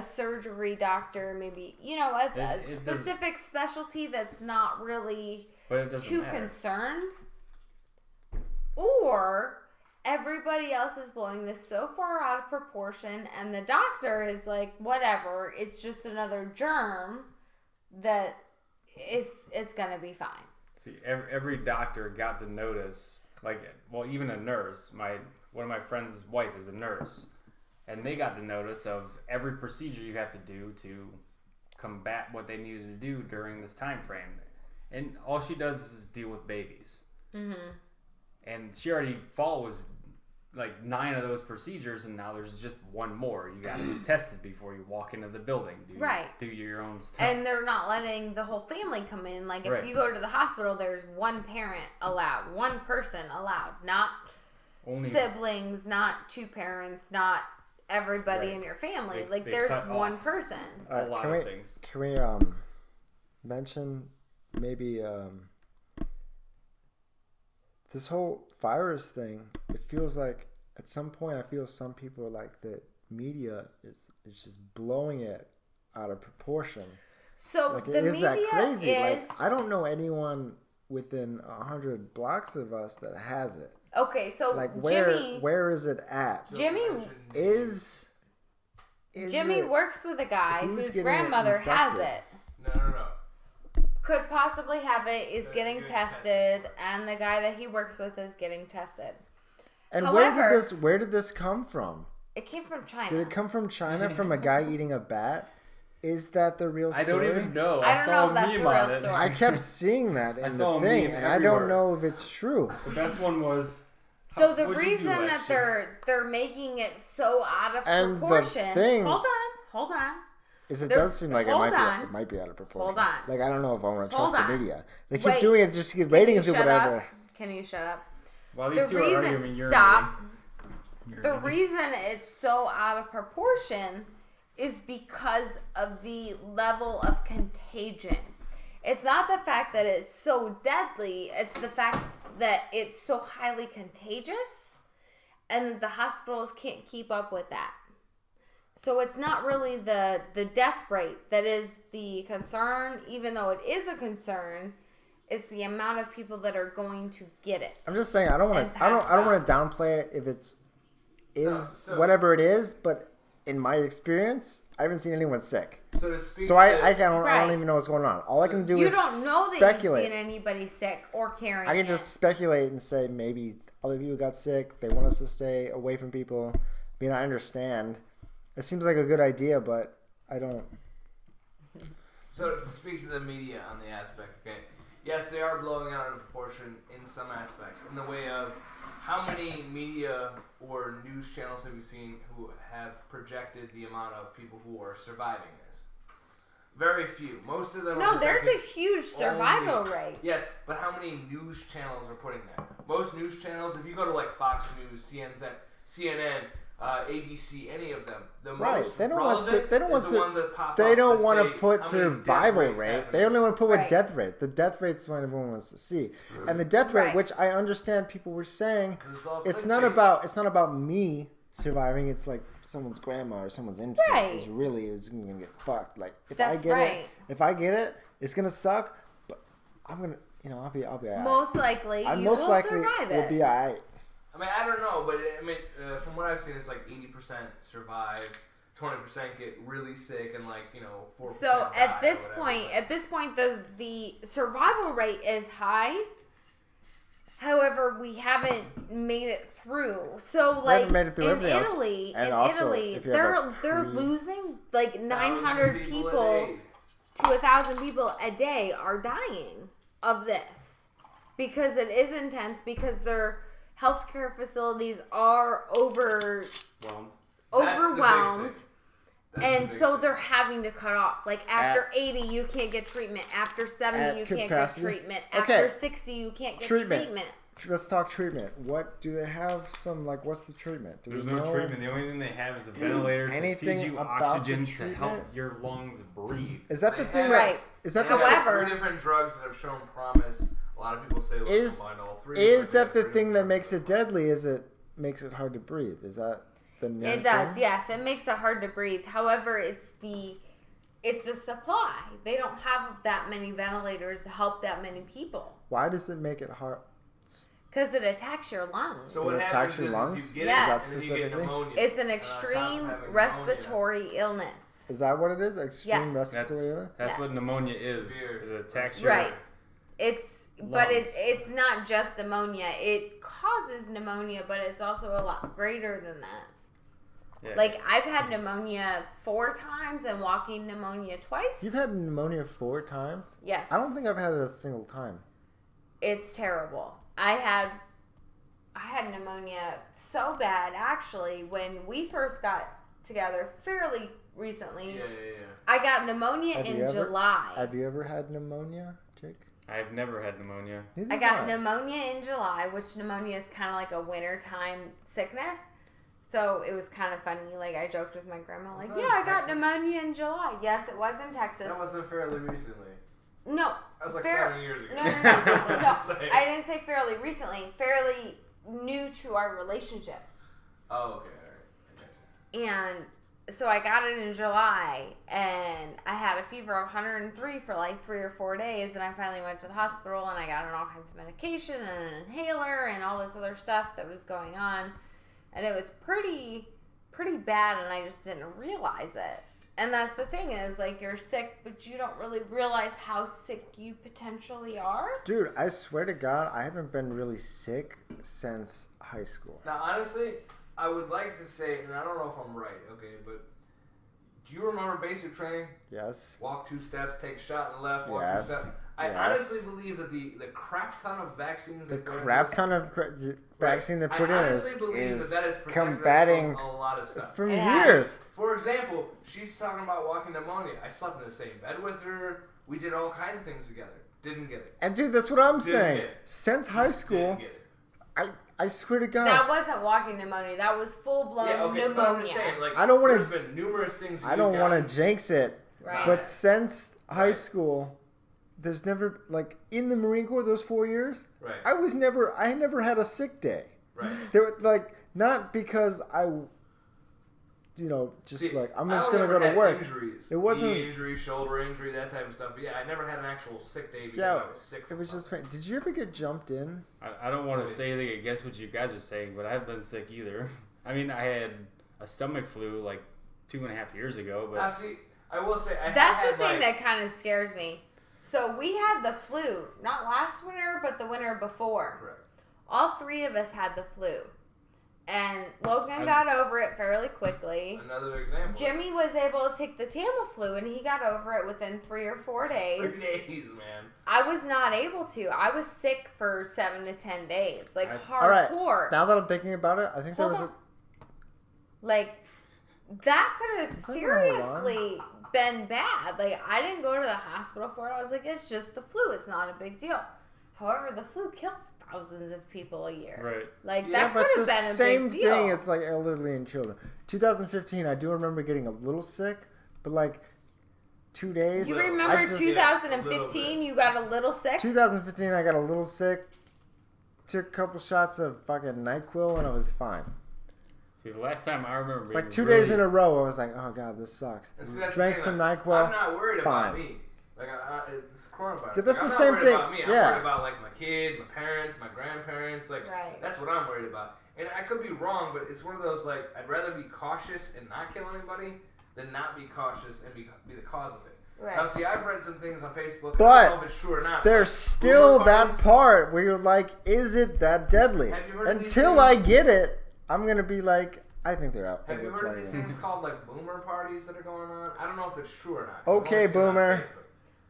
Speaker 2: surgery doctor, maybe a specific specialty that's not really too concerned, or everybody else is blowing this so far out of proportion and the doctor is like, whatever, it's just another germ that it's gonna be fine.
Speaker 3: See, every doctor got the notice, even a nurse. One of my friend's wife is a nurse. And they got the notice of every procedure you have to do to combat what they needed to do during this time frame. And all she does is deal with babies. Mm-hmm. And she already follows 9 of those procedures, and now there's just one more. You got to be tested before you walk into the building. Do your own stuff.
Speaker 2: And they're not letting the whole family come in. Like if you go to the hospital, there's one parent allowed, one person allowed, not only siblings, not 2 parents, not everybody in your family. They there's one person.
Speaker 3: A lot of things.
Speaker 1: Can we mention maybe this whole virus thing? It feels like at some point I feel some people are like the media is just blowing it out of proportion.
Speaker 2: So the media
Speaker 1: that crazy?
Speaker 2: is.
Speaker 1: I don't know anyone within 100 blocks of us that has it.
Speaker 2: Okay, so
Speaker 1: where is it at?
Speaker 2: Jimmy works with a guy whose grandmother has it.
Speaker 4: No.
Speaker 2: Could possibly have it, is getting tested, and the guy that he works with is getting tested.
Speaker 1: And
Speaker 2: however,
Speaker 1: where did this come from?
Speaker 2: It came from China.
Speaker 1: Did it come from China from a guy eating a bat? Is that the real story?
Speaker 3: I don't even know.
Speaker 2: I don't know if that's the real story.
Speaker 1: I kept seeing that in the thing, and I don't know if it's true.
Speaker 3: The best one was...
Speaker 2: So the reason that they're making it so out of proportion... Hold on.
Speaker 1: It does seem like it might be out of proportion.
Speaker 2: Hold on.
Speaker 1: I don't know if I want to trust the media. They keep doing it just to get ratings or whatever.
Speaker 2: Can you shut up?
Speaker 3: While these two are arguing,
Speaker 2: The reason it's so out of proportion is because of the level of contagion. It's not the fact that it's so deadly, it's the fact that it's so highly contagious and the hospitals can't keep up with that. So it's not really the death rate that is the concern, even though it is a concern. It's the amount of people that are going to get it.
Speaker 1: I'm just saying I don't want to downplay it if it's whatever it is, but in my experience, I haven't seen anyone sick. I don't even know what's going on. All I can do is speculate.
Speaker 2: You don't know that you've seen anybody sick or carrying
Speaker 1: I can just speculate and say maybe other people got sick. They want us to stay away from people. I mean, I understand. It seems like a good idea, but I don't.
Speaker 4: So to speak to the media on the aspect, okay, yes, they are blowing out in proportion in some aspects. In the way of how many media or news channels have you seen who have projected the amount of people who are surviving this? Very few. Most of them are
Speaker 2: there's a huge survival rate.
Speaker 4: Yes, but how many news channels are putting that? Most news channels, if you go to like Fox News, CNN, ABC, any of them, the most relevant is the one that pop up.
Speaker 1: They don't
Speaker 4: want to
Speaker 1: put survival rate. They only want to put what death rate. The death rate's what everyone wants to see, and the death rate, which I understand people were saying, it's not about me surviving. It's like someone's grandma or someone's infant is gonna get fucked. Like if I get it, it's gonna suck, but I'm gonna, I'll be alright.
Speaker 2: Most likely, survive it.
Speaker 1: We'll be alright.
Speaker 4: I mean, I don't know, but from what I've seen, it's like 80% survive, 20% get really sick, and 4%.
Speaker 2: So at this point, the survival rate is high. However, we haven't made it through. So in Italy, they're losing like 900 people to 1,000 people a day are dying of this because it is intense because their healthcare facilities are overwhelmed. And so they're having to cut off. Like after 80, you can't get treatment. After 70, you can't get treatment. After 60, you can't get treatment.
Speaker 1: Let's talk treatment. What do they have? What's the treatment?
Speaker 3: There's no treatment. The only thing they have is a ventilator to feed you oxygen to help your lungs breathe.
Speaker 1: Is that the thing?
Speaker 2: Right.
Speaker 4: However, 3 different drugs that have shown promise. A lot of people say let's combine all 3.
Speaker 1: Is that the thing that makes it deadly? Is it makes it hard to breathe? Is that the main thing?
Speaker 2: It does. Yes, it makes it hard to breathe. However, it's the supply. They don't have that many ventilators to help that many people.
Speaker 1: Why does it make it hard?
Speaker 2: Because it attacks your lungs.
Speaker 4: So what happens is you get and you get pneumonia.
Speaker 2: It's an extreme respiratory illness.
Speaker 1: Is that what it is? Extreme respiratory illness?
Speaker 3: That's what pneumonia is. It attacks your
Speaker 2: lungs. But it's not just pneumonia. It causes pneumonia, but it's also a lot greater than that. Yeah. Like, I've had pneumonia 4 times and walking pneumonia twice.
Speaker 1: You've had pneumonia 4 times?
Speaker 2: Yes.
Speaker 1: I don't think I've had it a single time.
Speaker 2: It's terrible. I had pneumonia so bad, actually, when we first got together fairly recently.
Speaker 4: Yeah.
Speaker 2: I got pneumonia in July.
Speaker 1: Have you ever had pneumonia, Jake?
Speaker 3: I've never had pneumonia.
Speaker 2: I got pneumonia in July, which pneumonia is kind of like a wintertime sickness. So it was kind of funny. Like, I joked with my grandma, like, I got pneumonia in July. Yes, it was in Texas.
Speaker 4: That wasn't fairly recently.
Speaker 2: No.
Speaker 4: That was like 7 years ago.
Speaker 2: No. I didn't say fairly recently. Fairly new to our relationship.
Speaker 4: Oh, okay. All right.
Speaker 2: And so I got it in July, and I had a fever of 103 for like 3 or 4 days, and I finally went to the hospital, and I got on all kinds of medication and an inhaler and all this other stuff that was going on, and it was pretty bad, and I just didn't realize it. And that's the thing is, like, you're sick, but you don't really realize how sick you potentially are.
Speaker 1: Dude, I swear to God, I haven't been really sick since high school.
Speaker 4: Now, honestly, I would like to say, and I don't know if I'm right, okay, but do you remember basic training?
Speaker 1: Yes.
Speaker 4: Walk 2 steps, take a shot in the left, walk 2 steps. I honestly believe that the crap ton of vaccines
Speaker 1: vaccine they put in is combating
Speaker 4: a lot of stuff.
Speaker 1: From years.
Speaker 4: For example, she's talking about walking pneumonia. I slept in the same bed with her. We did all kinds of things together. Didn't get it.
Speaker 1: And dude, that's what I'm saying. Since high school, I swear to God.
Speaker 2: That wasn't walking pneumonia. That was full-blown pneumonia.
Speaker 4: But I'm just saying, like,
Speaker 1: I don't want
Speaker 4: there's been numerous things
Speaker 1: I don't want to jinx it.
Speaker 2: Right.
Speaker 1: But since high school, there's never, like, in the Marine Corps, those 4 years, I never had a sick day.
Speaker 4: Right.
Speaker 1: They were, like, not because I'm just going to go to work.
Speaker 4: Injuries.
Speaker 1: It wasn't
Speaker 4: knee injury, shoulder injury, that type of stuff. But yeah, I never had an actual sick day because I was sick.
Speaker 1: It was just pain. Did you ever get jumped in?
Speaker 3: I don't want to say anything against what you guys are saying, but I haven't been sick either. I mean, I had a stomach flu like 2.5 years ago. But
Speaker 4: see, I will say
Speaker 2: that's the thing that kind of scares me. So we had the flu, not last winter, but the winter before.
Speaker 4: Correct.
Speaker 2: All 3 of us had the flu. And Logan got over it fairly quickly.
Speaker 4: Another example.
Speaker 2: Jimmy was able to take the Tamiflu, and he got over it within 3 or 4 days.
Speaker 4: 3 days, man.
Speaker 2: I was not able to. I was sick for 7 to 10 days. Like, hardcore.
Speaker 1: All right. Now that I'm thinking about it, I think there was a...
Speaker 2: Like, that could have seriously been bad. Like, I didn't go to the hospital for it. I was like, it's just the flu. It's not a big deal. However, the flu kills thousands of people a year.
Speaker 3: Right.
Speaker 2: Like, that could have been a big deal.
Speaker 1: But the same thing, it's like elderly and children. 2015, I do remember getting a little sick, but like 2 days.
Speaker 2: You remember 2015, you got a little sick?
Speaker 1: 2015, I got a little sick, took a couple shots of fucking NyQuil, and I was fine.
Speaker 3: See, the last time I remember...
Speaker 1: It's like 2 days in a row, I was like, oh god, this sucks.
Speaker 4: And see,
Speaker 1: drank some NyQuil.
Speaker 4: I'm not worried about me. Like, it's coronavirus.
Speaker 1: See, that's
Speaker 4: I'm
Speaker 1: the
Speaker 4: not
Speaker 1: same
Speaker 4: worried
Speaker 1: thing.
Speaker 4: about me. I'm worried about, like, my kid, my parents, my grandparents. Like, that's what I'm worried about. And I could be wrong, but it's one of those, like, I'd rather be cautious and not kill anybody than not be cautious and be the cause of it. Right. Now, see, I've read some things on Facebook.
Speaker 1: But
Speaker 4: I don't know if it's true or not.
Speaker 1: There's still that part where you're like, is it that deadly?
Speaker 4: Have you heard
Speaker 1: Until I get it, I'm going to be like, I think they're out.
Speaker 4: Have you heard of these things called, like, boomer parties that are going on? I don't know if it's true or not.
Speaker 1: Okay, boomer.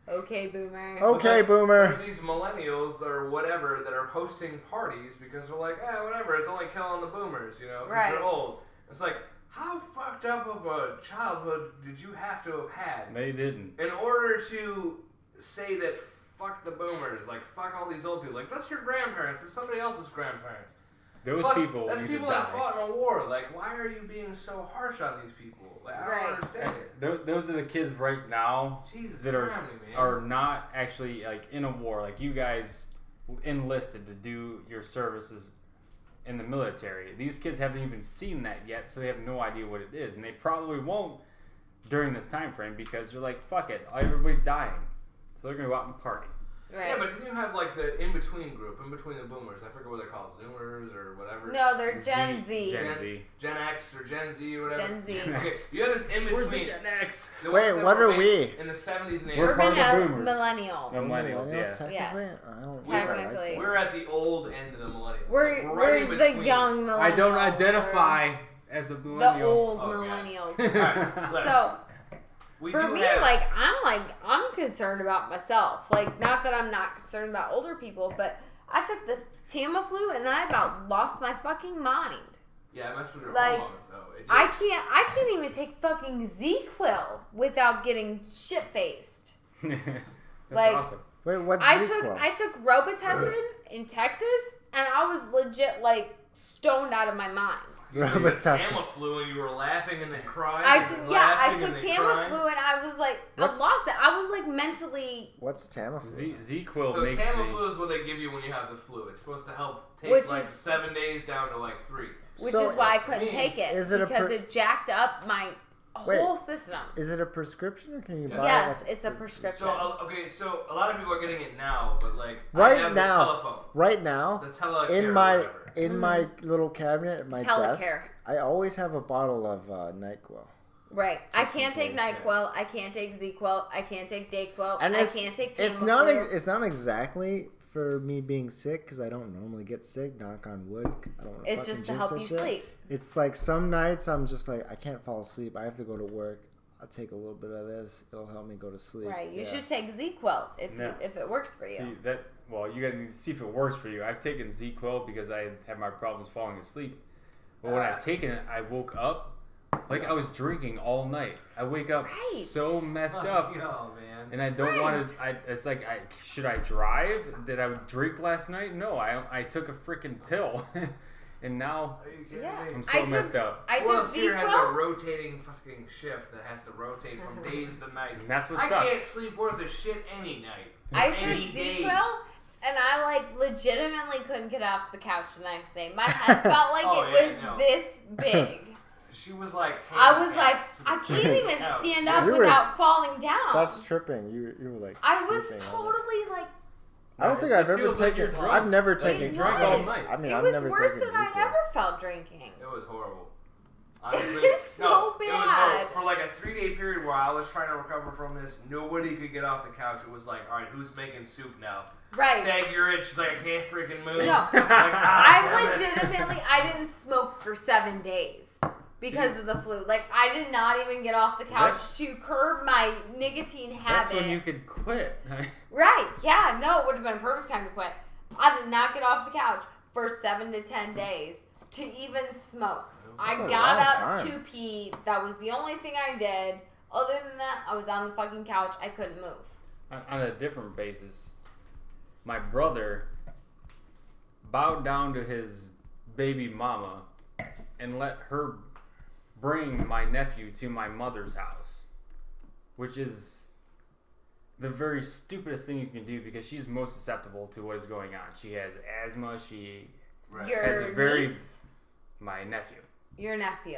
Speaker 2: Okay, boomer.
Speaker 1: Okay, boomer.
Speaker 4: There's these millennials or whatever that are hosting parties because they're like, whatever, it's only killing the boomers, you know, because they're old. It's like, how fucked up of a childhood did you have to have had?
Speaker 3: They didn't.
Speaker 4: In order to say that fuck the boomers, like fuck all these old people. Like, that's your grandparents, that's somebody else's grandparents.
Speaker 3: Those people
Speaker 4: that's people that fought in a war. Like, why are you being so harsh on these people? Like, I don't understand it.
Speaker 3: Those are the kids right now that are not actually like in a war. Like, you guys enlisted to do your services in the military. These kids haven't even seen that yet, so they have no idea what it is, and they probably won't during this time frame because they're like, fuck it, everybody's dying, so they're gonna go out and party.
Speaker 2: Right.
Speaker 4: Yeah, but then you have like the in-between group, in between the boomers. I forget what they're called, Zoomers or whatever.
Speaker 2: No, they're Gen Z.
Speaker 4: Gen X or Gen Z or whatever.
Speaker 2: Gen Z.
Speaker 4: Okay, you have this in-between.
Speaker 3: Where's the Gen X?
Speaker 1: Wait, what are we?
Speaker 4: In the 70s and 80s.
Speaker 3: We're part of the boomers.
Speaker 2: Millennials.
Speaker 3: Millennials, yeah.
Speaker 1: Technically?
Speaker 2: Yes.
Speaker 1: I don't
Speaker 2: Technically.
Speaker 4: We're at the old end of the millennials.
Speaker 2: We're
Speaker 4: right
Speaker 2: the young millennials.
Speaker 3: I don't identify as a millennial.
Speaker 2: The old millennials.
Speaker 4: Right,
Speaker 2: so... For me, I'm concerned about myself. Like, not that I'm not concerned about older people, but I took the Tamiflu and I about lost my fucking mind.
Speaker 4: Yeah, I messed with your
Speaker 2: like,
Speaker 4: hormones, though.
Speaker 2: I can't even take fucking ZQuil without getting shit-faced.
Speaker 3: That's
Speaker 2: like,
Speaker 3: awesome.
Speaker 1: Wait, what's
Speaker 2: I took Robitussin in Texas, and I was legit, like, stoned out of my mind.
Speaker 4: Tamiflu and you were laughing and then crying.
Speaker 2: I took Tamiflu and I was like, I lost it. I was like mentally.
Speaker 1: What's Tamiflu?
Speaker 3: ZQuil
Speaker 4: so
Speaker 3: makes
Speaker 4: Tamiflu is what they give you when you have the flu. It's supposed to help take 7 days down to like 3.
Speaker 2: Which is why I couldn't take it because it jacked up my whole system.
Speaker 1: Is it a prescription or can you buy it?
Speaker 2: Yes, it's a prescription.
Speaker 4: So a lot of people are getting it now, but like
Speaker 1: right
Speaker 4: I have
Speaker 1: now,
Speaker 4: the telephone.
Speaker 1: Right now,
Speaker 4: the telecare
Speaker 1: in my little cabinet at my
Speaker 2: telecare.
Speaker 1: desk, I always have a bottle of NyQuil.
Speaker 2: Right. I can't take NyQuil. I can't take ZQuil. I can't take DayQuil.
Speaker 1: And
Speaker 2: I can't take
Speaker 1: Tamiflu. It's not exactly for me being sick because I don't normally get sick. Knock on wood. I don't.
Speaker 2: It's just to help you sleep.
Speaker 1: It's like some nights I'm just like I can't fall asleep. I have to go to work. I'll take a little bit of this. It'll help me go to sleep.
Speaker 2: Right. You should take ZQuil if it works for you.
Speaker 3: See that. Well, you gotta see if it works for you. I've taken ZQuil because I have my problems falling asleep. But when I've taken it, I woke up like I was drinking all night. I wake up so messed up,
Speaker 4: man.
Speaker 3: and I don't want to. It's like, should I drive? Did I drink last night? No, I took a freaking pill, and now I'm so messed up.
Speaker 2: I took
Speaker 4: here has a rotating fucking shift that has to rotate from days to nights.
Speaker 3: And that's what sucks.
Speaker 4: I can't sleep worth a shit any night.
Speaker 2: I took ZQuil. And I, like, legitimately couldn't get off the couch the next day. My head felt like it was this big.
Speaker 4: She was like,
Speaker 2: I was like, I can't even stand up without falling down.
Speaker 1: That's tripping. You were like,
Speaker 2: I was totally like.
Speaker 1: I don't think I've ever taken. I've never taken.
Speaker 2: It was.
Speaker 1: I mean,
Speaker 2: it
Speaker 1: I've
Speaker 2: was
Speaker 1: never
Speaker 2: worse
Speaker 1: taken
Speaker 2: than I ever felt drinking.
Speaker 4: It was horrible. Honestly,
Speaker 2: It was so bad.
Speaker 4: It was for like a 3-day period where I was trying to recover from this. Nobody could get off the couch. It was like, all right, who's making soup now?
Speaker 2: Right.
Speaker 4: Tag, you're it. She's like, I can't freaking move.
Speaker 2: No. I legitimately, I didn't smoke for 7 days because of the flu. Like, I did not even get off the couch to curb my nicotine habit.
Speaker 3: That's when you could quit.
Speaker 2: Right. Yeah. No, it would have been a perfect time to quit. I did not get off the couch for 7 to 10 days to even smoke. I got up to pee. That was the only thing I did. Other than that, I was on the fucking couch. I couldn't move.
Speaker 3: On a different basis, my brother bowed down to his baby mama and let her bring my nephew to my mother's house, which is the very stupidest thing you can do because she's most susceptible to what is going on. She has asthma. She has a very my nephew.
Speaker 2: Your nephew.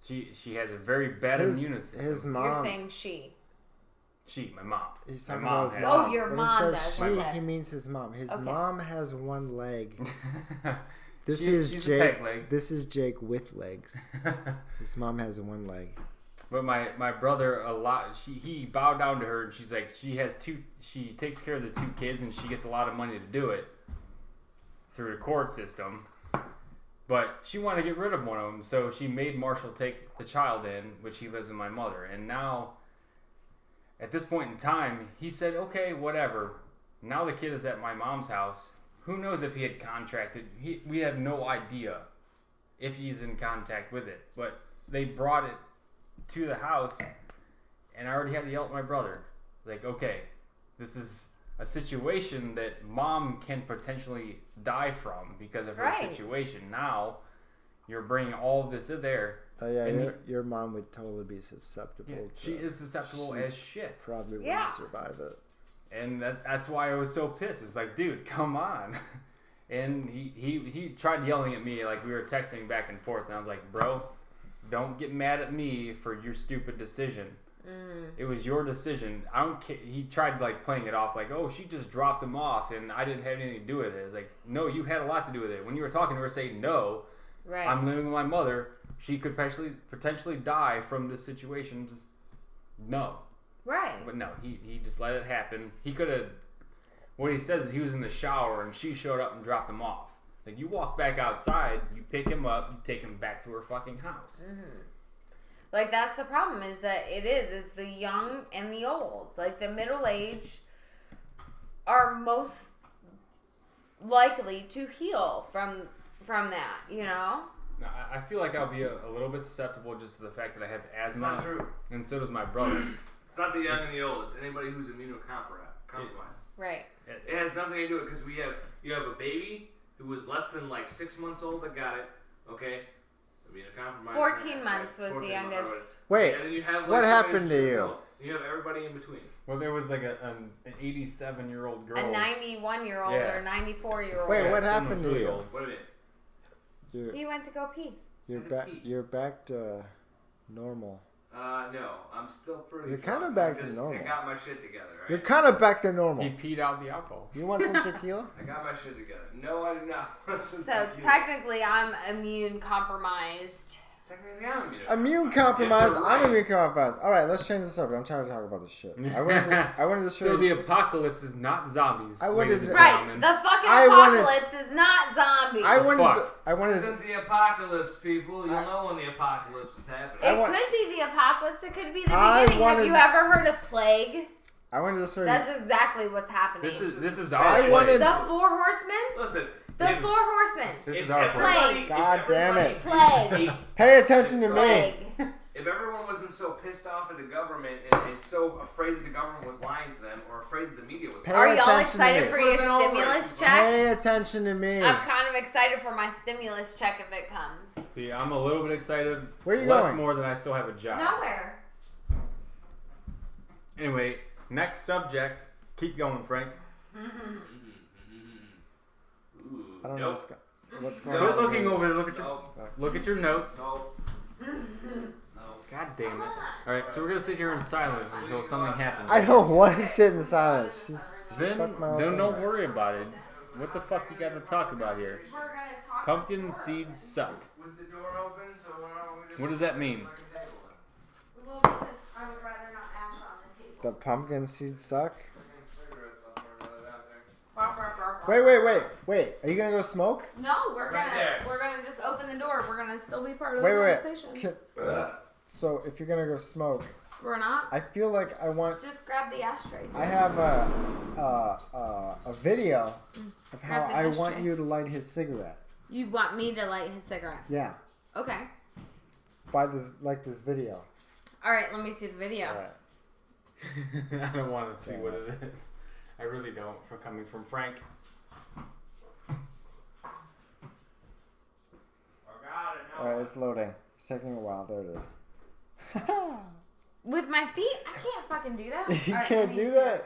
Speaker 3: She has a very bad immune system.
Speaker 1: His mom.
Speaker 2: You're saying she.
Speaker 3: She, my mom.
Speaker 1: He's
Speaker 3: My
Speaker 1: talking
Speaker 3: mom
Speaker 1: about his
Speaker 3: has-
Speaker 1: mom.
Speaker 2: Oh, your
Speaker 1: When
Speaker 2: mom
Speaker 1: he
Speaker 2: does.
Speaker 1: says she,
Speaker 2: Okay.
Speaker 1: he means his mom. His
Speaker 2: Okay.
Speaker 1: mom has one leg. This
Speaker 3: she's
Speaker 1: is
Speaker 3: a peg
Speaker 1: Jake.
Speaker 3: leg.
Speaker 1: This is Jake with legs. His mom has one leg.
Speaker 3: But my brother he bowed down to her and she's like she takes care of the 2 kids and she gets a lot of money to do it through the court system. But she wanted to get rid of one of them, so she made Marshall take the child in, which he lives with my mother. And now, at this point in time, he said, okay, whatever. Now the kid is at my mom's house. Who knows if he had contracted? We have no idea if he's in contact with it. But they brought it to the house, and I already had to yell at my brother. Like, okay, this is a situation that mom can potentially die from because of her situation. Now, you're bringing all of this in there.
Speaker 1: Oh yeah,
Speaker 3: and
Speaker 1: your mom would totally be susceptible.
Speaker 3: Yeah,
Speaker 1: to
Speaker 3: she is susceptible as shit.
Speaker 1: Probably wouldn't survive it.
Speaker 3: And that's why I was so pissed. It's like, dude, come on. And he tried yelling at me, like we were texting back and forth, and I was like, bro, don't get mad at me for your stupid decision. It was your decision. I don't care. He tried like playing it off like, oh, she just dropped him off and I didn't have anything to do with it. It's like, no, you had a lot to do with it. When you were talking to her, saying, no, I'm living with my mother. She could potentially die from this situation. Just no.
Speaker 2: Right.
Speaker 3: But no, he just let it happen. He could have. What he says is he was in the shower and she showed up and dropped him off. Like, you walk back outside, you pick him up, you take him back to her fucking house.
Speaker 2: Like, that's the problem, is that it's the young and the old. Like, the middle age are most likely to heal from that, you know?
Speaker 3: Now, I feel like I'll be a little bit susceptible just to the fact that I have
Speaker 4: It's
Speaker 3: asthma.
Speaker 4: not true.
Speaker 3: And so does my brother.
Speaker 4: It's not the young and the old. It's anybody who's immunocompromised.
Speaker 2: Right.
Speaker 4: It has nothing to do with it because you have a baby who was less than like 6 months old that got it. Okay. Immunocompromised.
Speaker 2: 14 months was the youngest.
Speaker 1: Wait,
Speaker 4: and then you have, like,
Speaker 1: what
Speaker 4: somebody
Speaker 1: happened
Speaker 4: who's
Speaker 1: to you?
Speaker 4: adult. You have everybody in between.
Speaker 3: Well, there was like an 87-year-old girl.
Speaker 2: A 91-year-old
Speaker 3: Yeah.
Speaker 2: or a 94-year-old.
Speaker 1: Wait, what
Speaker 3: someone
Speaker 1: happened to
Speaker 3: really
Speaker 1: you?
Speaker 3: old.
Speaker 4: What do you mean?
Speaker 2: He went to go pee.
Speaker 1: You're back to normal.
Speaker 4: No, I'm still pretty.
Speaker 1: You're
Speaker 4: drunk.
Speaker 1: kinda back
Speaker 4: I
Speaker 1: to
Speaker 4: just,
Speaker 1: normal.
Speaker 4: I got my shit together. Right?
Speaker 1: You're kind of back to normal.
Speaker 3: He peed out the alcohol.
Speaker 1: You want some tequila?
Speaker 4: I got my shit together. No, I do not.
Speaker 2: So technically, I'm immune compromised.
Speaker 4: Technically, I'm
Speaker 1: Immune compromised.
Speaker 4: You're
Speaker 1: I'm
Speaker 4: right.
Speaker 1: immune compromised. All right, let's change the subject. I'm tired of talking about this shit. I wanted to show
Speaker 3: So
Speaker 1: you.
Speaker 3: the apocalypse is not zombies.
Speaker 1: I wanted
Speaker 3: ladies and
Speaker 1: to-
Speaker 2: Right.
Speaker 3: gentlemen.
Speaker 2: The fucking
Speaker 1: I wanted-
Speaker 2: apocalypse is not zombies.
Speaker 1: I wanted.
Speaker 3: Fuck.
Speaker 1: I wanted.
Speaker 4: This isn't the apocalypse, people. You'll know when the apocalypse is happening.
Speaker 2: It
Speaker 1: want-
Speaker 2: could be the apocalypse. It could be the
Speaker 1: I
Speaker 2: beginning. Have
Speaker 1: wanted-
Speaker 2: you ever heard of plague?
Speaker 1: I wanted to show you.
Speaker 2: That's exactly what's happening.
Speaker 3: This is
Speaker 1: I
Speaker 3: our
Speaker 1: wanted-
Speaker 3: play.
Speaker 2: the four horsemen.
Speaker 4: Listen.
Speaker 2: The
Speaker 4: if-
Speaker 2: four horsemen.
Speaker 3: This
Speaker 4: if
Speaker 3: is our play.
Speaker 4: everybody-
Speaker 1: God
Speaker 4: if
Speaker 1: damn
Speaker 4: everybody
Speaker 1: it.
Speaker 2: Plague.
Speaker 1: Pay attention to me.
Speaker 2: Plague.
Speaker 4: If everyone wasn't so pissed off at the government and so afraid that the government was lying to them or afraid that the media was
Speaker 1: Pay
Speaker 2: Are
Speaker 4: lying,
Speaker 2: y'all
Speaker 1: attention to
Speaker 2: excited
Speaker 1: me.
Speaker 2: for your
Speaker 4: Flipping over,
Speaker 2: stimulus
Speaker 4: it's
Speaker 2: check?
Speaker 1: Pay attention to me.
Speaker 2: I'm kind of excited for my stimulus check if it comes.
Speaker 3: See, I'm a little bit excited.
Speaker 1: Where are you
Speaker 3: Less
Speaker 1: going?
Speaker 3: more than I still have a job.
Speaker 2: Nowhere.
Speaker 3: Anyway, next subject. Keep going, Frank.
Speaker 4: Ooh,
Speaker 1: I don't know
Speaker 4: nope.
Speaker 1: what's going
Speaker 3: Quit
Speaker 1: on.
Speaker 3: looking
Speaker 1: here.
Speaker 3: over there. Look at your notes.
Speaker 4: Nope.
Speaker 3: God damn it. Alright, so we're gonna sit here in silence until something happens.
Speaker 1: I don't want to sit in silence. Just
Speaker 3: Then
Speaker 1: fuck my own
Speaker 3: don't
Speaker 1: thing.
Speaker 3: worry about it. What the fuck you got to talk about here?
Speaker 2: We're gonna talk
Speaker 3: Pumpkin seeds suck.
Speaker 4: Was the door open? So we just
Speaker 3: What does that mean?
Speaker 2: Well, because I would rather not ash on the table.
Speaker 1: The pumpkin seeds suck.
Speaker 4: Cigarettes left there, brother, out there.
Speaker 1: Wait. Are you gonna go smoke?
Speaker 2: No, we're
Speaker 4: Right there.
Speaker 2: gonna just open the door. We're gonna still be part of
Speaker 1: Wait.
Speaker 2: the conversation.
Speaker 1: So if you're gonna go smoke,
Speaker 2: We're not.
Speaker 1: I feel like I want.
Speaker 2: Just grab the ashtray.
Speaker 1: I have a video of how
Speaker 2: Grab the
Speaker 1: I want
Speaker 2: ashtray.
Speaker 1: you to light his cigarette.
Speaker 2: You want me to light his cigarette?
Speaker 1: Yeah,
Speaker 2: Okay.
Speaker 1: by this video.
Speaker 2: All right. Let me see the video.
Speaker 1: All right.
Speaker 3: I don't want to see what it is. I really don't. For coming from Frank.
Speaker 1: All right, it's loading. It's taking a while. There it is.
Speaker 2: With my feet, I can't fucking do that.
Speaker 1: You
Speaker 2: All right,
Speaker 1: can't
Speaker 2: let me
Speaker 1: do
Speaker 2: see
Speaker 1: that.
Speaker 2: it.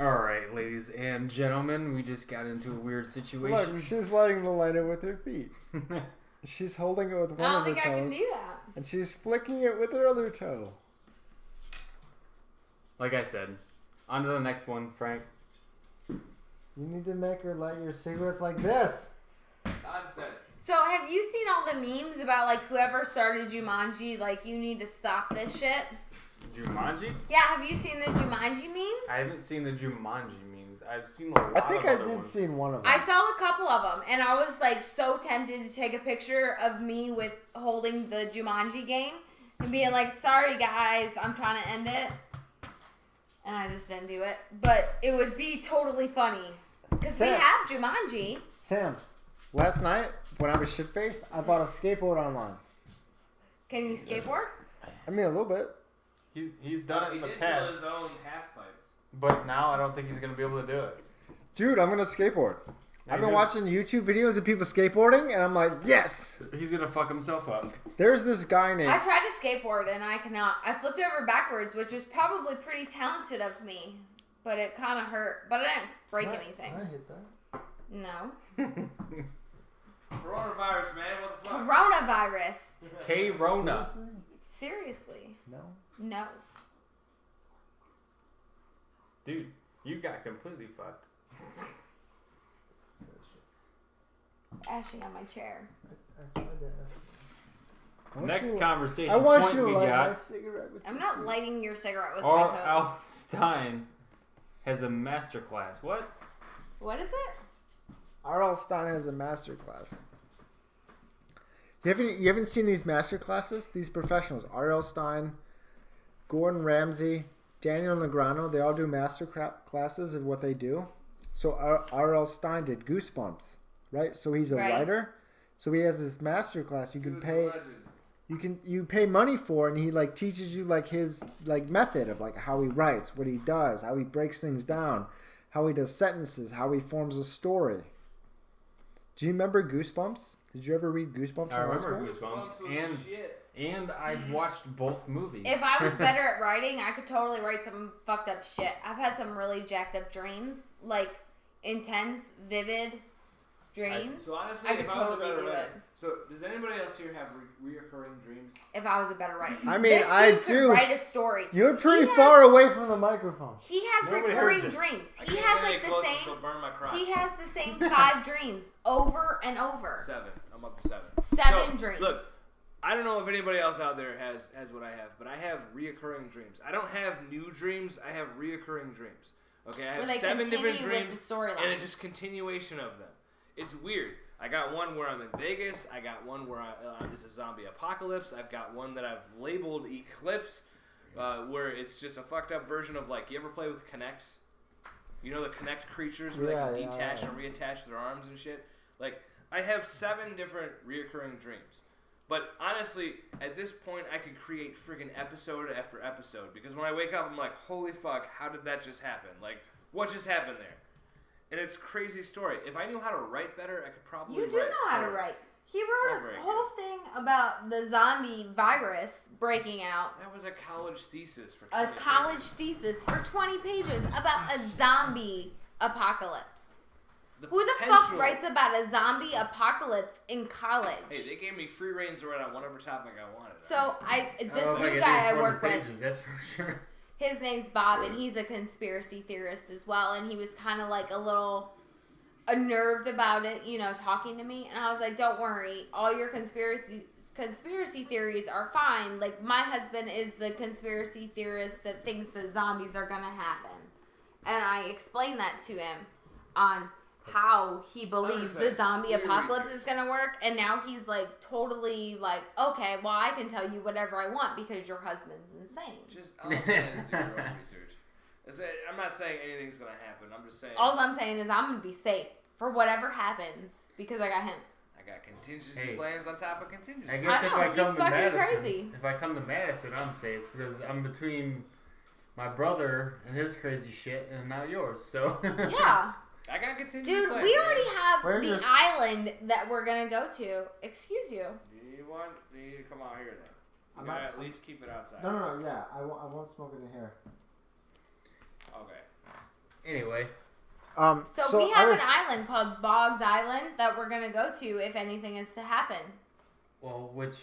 Speaker 3: All right, ladies and gentlemen, we just got into a weird situation.
Speaker 1: Look, she's lighting the lighter with her feet. She's holding it with one
Speaker 2: I
Speaker 1: of
Speaker 2: don't
Speaker 1: her
Speaker 2: think I can
Speaker 1: toes,
Speaker 2: do that.
Speaker 1: and she's flicking it with her other toe.
Speaker 3: Like I said, on to the next one, Frank.
Speaker 1: You need to make her light your cigarettes like this.
Speaker 4: Nonsense.
Speaker 2: So, have you seen all the memes about like whoever started Jumanji? Like, you need to stop this shit.
Speaker 3: Jumanji?
Speaker 2: Yeah, have you seen the Jumanji memes?
Speaker 3: I haven't seen the Jumanji memes. I've seen a lot
Speaker 1: I think
Speaker 3: of
Speaker 1: I
Speaker 3: other
Speaker 1: did
Speaker 3: ones.
Speaker 1: see one of them.
Speaker 2: I saw a couple of them, and I was like so tempted to take a picture of me with holding the Jumanji game and being like, "Sorry guys, I'm trying to end it," and I just didn't do it. But it would be totally funny because we
Speaker 1: Sam.
Speaker 2: have Jumanji.
Speaker 1: Sam, last night when I was shit faced, I bought a skateboard online.
Speaker 2: Can you skateboard?
Speaker 1: I mean, a little bit.
Speaker 3: He's done it in the
Speaker 4: He did
Speaker 3: past,
Speaker 4: build his own half pipe.
Speaker 3: but now I don't think he's going to be able to do it.
Speaker 1: Dude, I'm gonna skateboard. I've been
Speaker 3: dude.
Speaker 1: watching YouTube videos of people skateboarding, and I'm like, yes!
Speaker 3: He's going to fuck himself up.
Speaker 1: There's this guy named...
Speaker 2: I tried to skateboard and I cannot. I flipped over backwards, which was probably pretty talented of me, but it kind of hurt. But I didn't break anything.
Speaker 1: I hit that.
Speaker 2: No.
Speaker 4: Coronavirus, man. What the fuck?
Speaker 2: Coronavirus.
Speaker 3: K-Rona.
Speaker 2: Seriously.
Speaker 1: No.
Speaker 2: No.
Speaker 3: Dude, you got completely fucked.
Speaker 2: Ashing on my chair.
Speaker 3: Next conversation
Speaker 1: I want
Speaker 3: point
Speaker 1: you to
Speaker 3: we
Speaker 1: light my
Speaker 3: got.
Speaker 1: cigarette with
Speaker 2: I'm
Speaker 1: your
Speaker 2: not
Speaker 1: feet.
Speaker 2: lighting your cigarette with my
Speaker 3: R.
Speaker 2: toes.
Speaker 3: Al Stein has a master class. What?
Speaker 2: What is it?
Speaker 1: R.L. Stein has a master class. You haven't seen these master classes? These professionals, R.L. Stein, Gordon Ramsay, Daniel Negreanu, they all do master classes of what they do. So R.L. Stein did Goosebumps, right? So he's a
Speaker 2: Right.
Speaker 1: writer. So he has this master class. You
Speaker 4: He
Speaker 1: can
Speaker 4: was a
Speaker 1: pay.
Speaker 4: legend.
Speaker 1: You pay money for it, and he like teaches you like his like method of like how he writes, what he does, how he breaks things down, how he does sentences, how he forms a story. Do you remember Goosebumps? Did you ever read Goosebumps?
Speaker 3: I
Speaker 1: in high
Speaker 3: remember
Speaker 1: school?
Speaker 3: Goosebumps, and I've watched both movies.
Speaker 2: If I was better at writing, I could totally write some fucked up shit. I've had some really jacked up dreams, like intense, vivid dreams.
Speaker 4: So honestly,
Speaker 2: I could
Speaker 4: if I was a
Speaker 2: totally
Speaker 4: better
Speaker 2: do
Speaker 4: writer,
Speaker 2: it.
Speaker 4: so does anybody else here have reoccurring dreams?
Speaker 2: If I was a better writer.
Speaker 1: I mean,
Speaker 2: This dude
Speaker 1: I
Speaker 2: could
Speaker 1: do.
Speaker 2: write a story.
Speaker 1: You're pretty
Speaker 2: He
Speaker 1: far away from the microphone.
Speaker 2: He has
Speaker 3: Nobody
Speaker 2: recurring
Speaker 3: heard you.
Speaker 2: dreams.
Speaker 4: I
Speaker 2: He
Speaker 4: can't
Speaker 2: has
Speaker 4: get any
Speaker 2: like the
Speaker 4: closer,
Speaker 2: same.
Speaker 4: she'll burn my crotch.
Speaker 2: He has the same 5 dreams over and over.
Speaker 4: 7. I'm up to 7.
Speaker 2: 7
Speaker 4: So,
Speaker 2: dreams.
Speaker 4: Look, I don't know if anybody else out there has what I have, but I have reoccurring dreams. I don't have new dreams. I have reoccurring dreams. Okay, I
Speaker 2: Where
Speaker 4: have
Speaker 2: they
Speaker 4: 7 different
Speaker 2: continue with
Speaker 4: dreams,
Speaker 2: the storyline.
Speaker 4: and it's just continuation of them. It's weird. I got one where I'm in Vegas. I got one where it's a zombie apocalypse. I've got one that I've labeled Eclipse, where it's just a fucked up version of like, you ever play with Kinects? You know the Kinect creatures where they can detach and reattach their arms and shit? Like, I have 7 different reoccurring dreams. But honestly, at this point, I could create friggin' episode after episode. Because when I wake up, I'm like, holy fuck, how did that just happen? Like, what just happened there? And it's a crazy story. If I knew how to write better, I could probably
Speaker 2: You
Speaker 4: write
Speaker 2: do know how to
Speaker 4: stories.
Speaker 2: write. He wrote
Speaker 4: Not very
Speaker 2: a whole thing about the zombie virus breaking out.
Speaker 4: That was a college thesis for
Speaker 2: A
Speaker 4: 20
Speaker 2: college
Speaker 4: pages.
Speaker 2: thesis for 20 pages about a zombie apocalypse.
Speaker 4: The
Speaker 2: Who the
Speaker 4: potential-
Speaker 2: fuck writes about a zombie apocalypse in college?
Speaker 4: Hey, they gave me free reins to write on whatever topic I wanted.
Speaker 2: So this
Speaker 3: Oh,
Speaker 2: new
Speaker 3: yeah,
Speaker 2: guy I
Speaker 3: 20
Speaker 2: work with,
Speaker 3: pages, that's for sure.
Speaker 2: his name's Bob, and he's a conspiracy theorist as well. And he was kind of like a little unnerved about it, talking to me. And I was like, don't worry. All your conspiracy theories are fine. Like, my husband is the conspiracy theorist that thinks that zombies are going to happen. And I explained that to him on how he believes the zombie apocalypse is going to work. And now he's, like, totally like, okay, well, I can tell you whatever I want because your husband's insane.
Speaker 5: All I'm saying is do your own research. I'm not saying anything's going to happen. I'm just saying.
Speaker 2: All I'm saying is I'm going to be safe for whatever happens because I got him.
Speaker 5: I got contingency plans on top of contingency.
Speaker 3: I guess
Speaker 2: I know, he's fucking crazy.
Speaker 3: If I come to Madison, I'm safe because I'm between my brother and his crazy shit and now yours. So
Speaker 2: yeah.
Speaker 5: I got contingency
Speaker 2: Dude,
Speaker 5: plans.
Speaker 2: we already have
Speaker 1: Where's
Speaker 2: island that we're going to go to. Excuse you.
Speaker 5: Do you need to come out here then? You gotta at least keep it outside.
Speaker 1: No, yeah. I won't smoke it in here.
Speaker 5: Okay.
Speaker 3: Anyway.
Speaker 2: So we have an island called Boggs Island that we're going to go to if anything is to happen.
Speaker 3: Well, which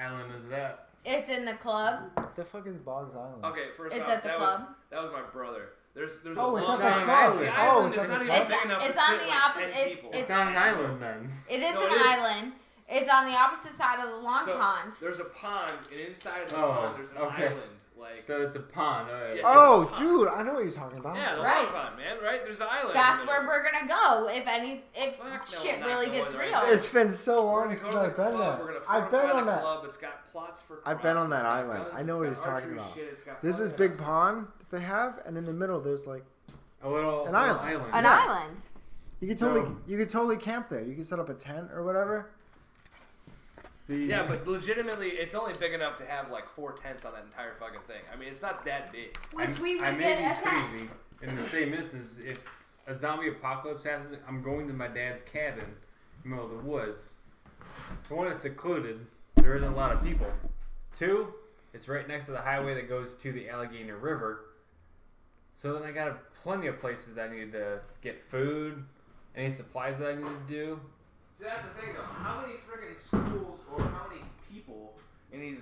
Speaker 3: island is that?
Speaker 2: It's in the club.
Speaker 1: What the fuck is Boggs Island?
Speaker 5: Okay, first
Speaker 2: It's
Speaker 5: off,
Speaker 2: at the club.
Speaker 5: that was my brother. There's
Speaker 1: Oh, it's
Speaker 5: a long
Speaker 1: at the
Speaker 5: island.
Speaker 1: club.
Speaker 5: The
Speaker 1: Oh,
Speaker 5: island
Speaker 1: it's
Speaker 5: is not
Speaker 1: at
Speaker 5: even
Speaker 1: the
Speaker 5: big enough
Speaker 2: it's
Speaker 5: to
Speaker 2: on
Speaker 5: fit
Speaker 2: the
Speaker 5: like
Speaker 2: opposite.
Speaker 5: 10 people.
Speaker 3: It's not an island then.
Speaker 2: It is
Speaker 5: No,
Speaker 2: an
Speaker 5: it is.
Speaker 2: island. It's on the opposite side of the long pond.
Speaker 5: There's a pond, and inside of the pond, there's an island. Like,
Speaker 3: So it's a pond. Oh, yeah.
Speaker 1: Oh, dude, I know what you're talking about.
Speaker 5: yeah, the
Speaker 2: Right.
Speaker 5: long pond, man. Right? There's an island.
Speaker 2: That's where we're going to go if
Speaker 5: Fuck no,
Speaker 2: shit
Speaker 5: we're not
Speaker 2: really
Speaker 5: going
Speaker 2: gets
Speaker 5: right
Speaker 2: real.
Speaker 5: there.
Speaker 1: It's been so
Speaker 5: We're
Speaker 1: long
Speaker 5: gonna go
Speaker 1: since
Speaker 5: to the
Speaker 1: I've been
Speaker 5: club. We're
Speaker 1: there.
Speaker 5: gonna
Speaker 1: I've been
Speaker 5: fortify
Speaker 1: on
Speaker 5: the
Speaker 1: that.
Speaker 5: club. It's got plots for
Speaker 1: I've
Speaker 5: crops,
Speaker 1: been on
Speaker 5: it's
Speaker 1: that
Speaker 5: got
Speaker 1: island.
Speaker 5: guns,
Speaker 1: I know
Speaker 5: it's
Speaker 1: what
Speaker 5: got
Speaker 1: he's talking
Speaker 5: archery
Speaker 1: about.
Speaker 5: shit, it's got
Speaker 1: There's this
Speaker 5: fire
Speaker 1: big
Speaker 5: houses.
Speaker 1: pond that they have, and in the middle there's like
Speaker 3: A little
Speaker 1: island.
Speaker 2: An
Speaker 1: Yeah.
Speaker 2: island.
Speaker 1: you could totally camp there. You could set up a tent or whatever.
Speaker 5: Yeah, but legitimately, it's only big enough to have like 4 tents on that entire fucking thing. I mean, it's not that big.
Speaker 2: Which we
Speaker 3: I
Speaker 2: would
Speaker 3: may
Speaker 2: get
Speaker 3: be
Speaker 2: a tent.
Speaker 3: crazy. In the same instance, if a zombie apocalypse happens, I'm going to my dad's cabin in the middle of the woods. For one, it's secluded. There isn't a lot of people. 2, it's right next to the highway that goes to the Allegheny River. So then I got plenty of places that I need to get food, any supplies that I need to do.
Speaker 5: See, that's the thing, though. How many freaking schools or how many people in these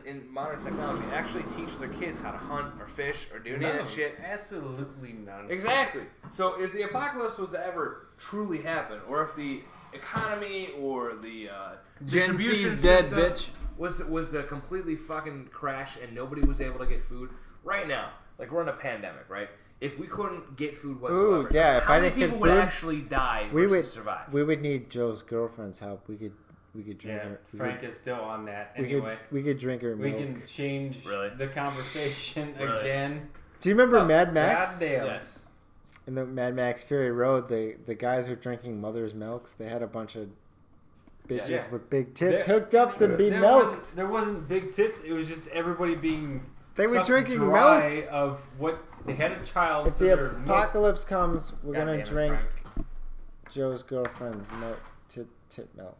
Speaker 5: in modern technology actually teach their kids how to hunt or fish or do any of that shit?
Speaker 3: Absolutely none.
Speaker 5: Exactly. So if the apocalypse was to ever truly happen, or if the economy or the
Speaker 3: Gen
Speaker 5: distribution
Speaker 3: Z's dead,
Speaker 5: system
Speaker 3: bitch.
Speaker 5: was to completely fucking crash and nobody was able to get food right now, like we're in a pandemic, right? If we couldn't get food whatsoever,
Speaker 1: yeah, if
Speaker 5: how
Speaker 1: I
Speaker 5: many
Speaker 1: didn't get
Speaker 5: people would
Speaker 1: food,
Speaker 5: actually die
Speaker 1: we would
Speaker 5: versus survive?
Speaker 1: We would need Joe's girlfriend's help. We could drink
Speaker 3: Yeah,
Speaker 1: her.
Speaker 3: Frank is still on that.
Speaker 1: We
Speaker 3: Anyway,
Speaker 1: we could drink her
Speaker 3: we
Speaker 1: milk.
Speaker 3: can change the conversation
Speaker 5: Really?
Speaker 3: again.
Speaker 1: Do you remember Mad Max?
Speaker 3: Goddamn.
Speaker 5: Yes.
Speaker 1: In the Mad Max Fury Road, the guys were drinking mother's milks. They had a bunch of bitches
Speaker 3: Yeah.
Speaker 1: with big tits
Speaker 3: There-
Speaker 1: hooked up to be
Speaker 3: There
Speaker 1: milked.
Speaker 3: There wasn't big tits. It was just everybody being.
Speaker 1: They were
Speaker 3: sucked
Speaker 1: drinking
Speaker 3: dry
Speaker 1: milk.
Speaker 3: of what they had a child.
Speaker 1: If
Speaker 3: so
Speaker 1: the
Speaker 3: their milk-
Speaker 1: apocalypse comes, we're
Speaker 3: God
Speaker 1: gonna
Speaker 3: damn it,
Speaker 1: drink
Speaker 3: Frank.
Speaker 1: Joe's girlfriend's milk, tit milk.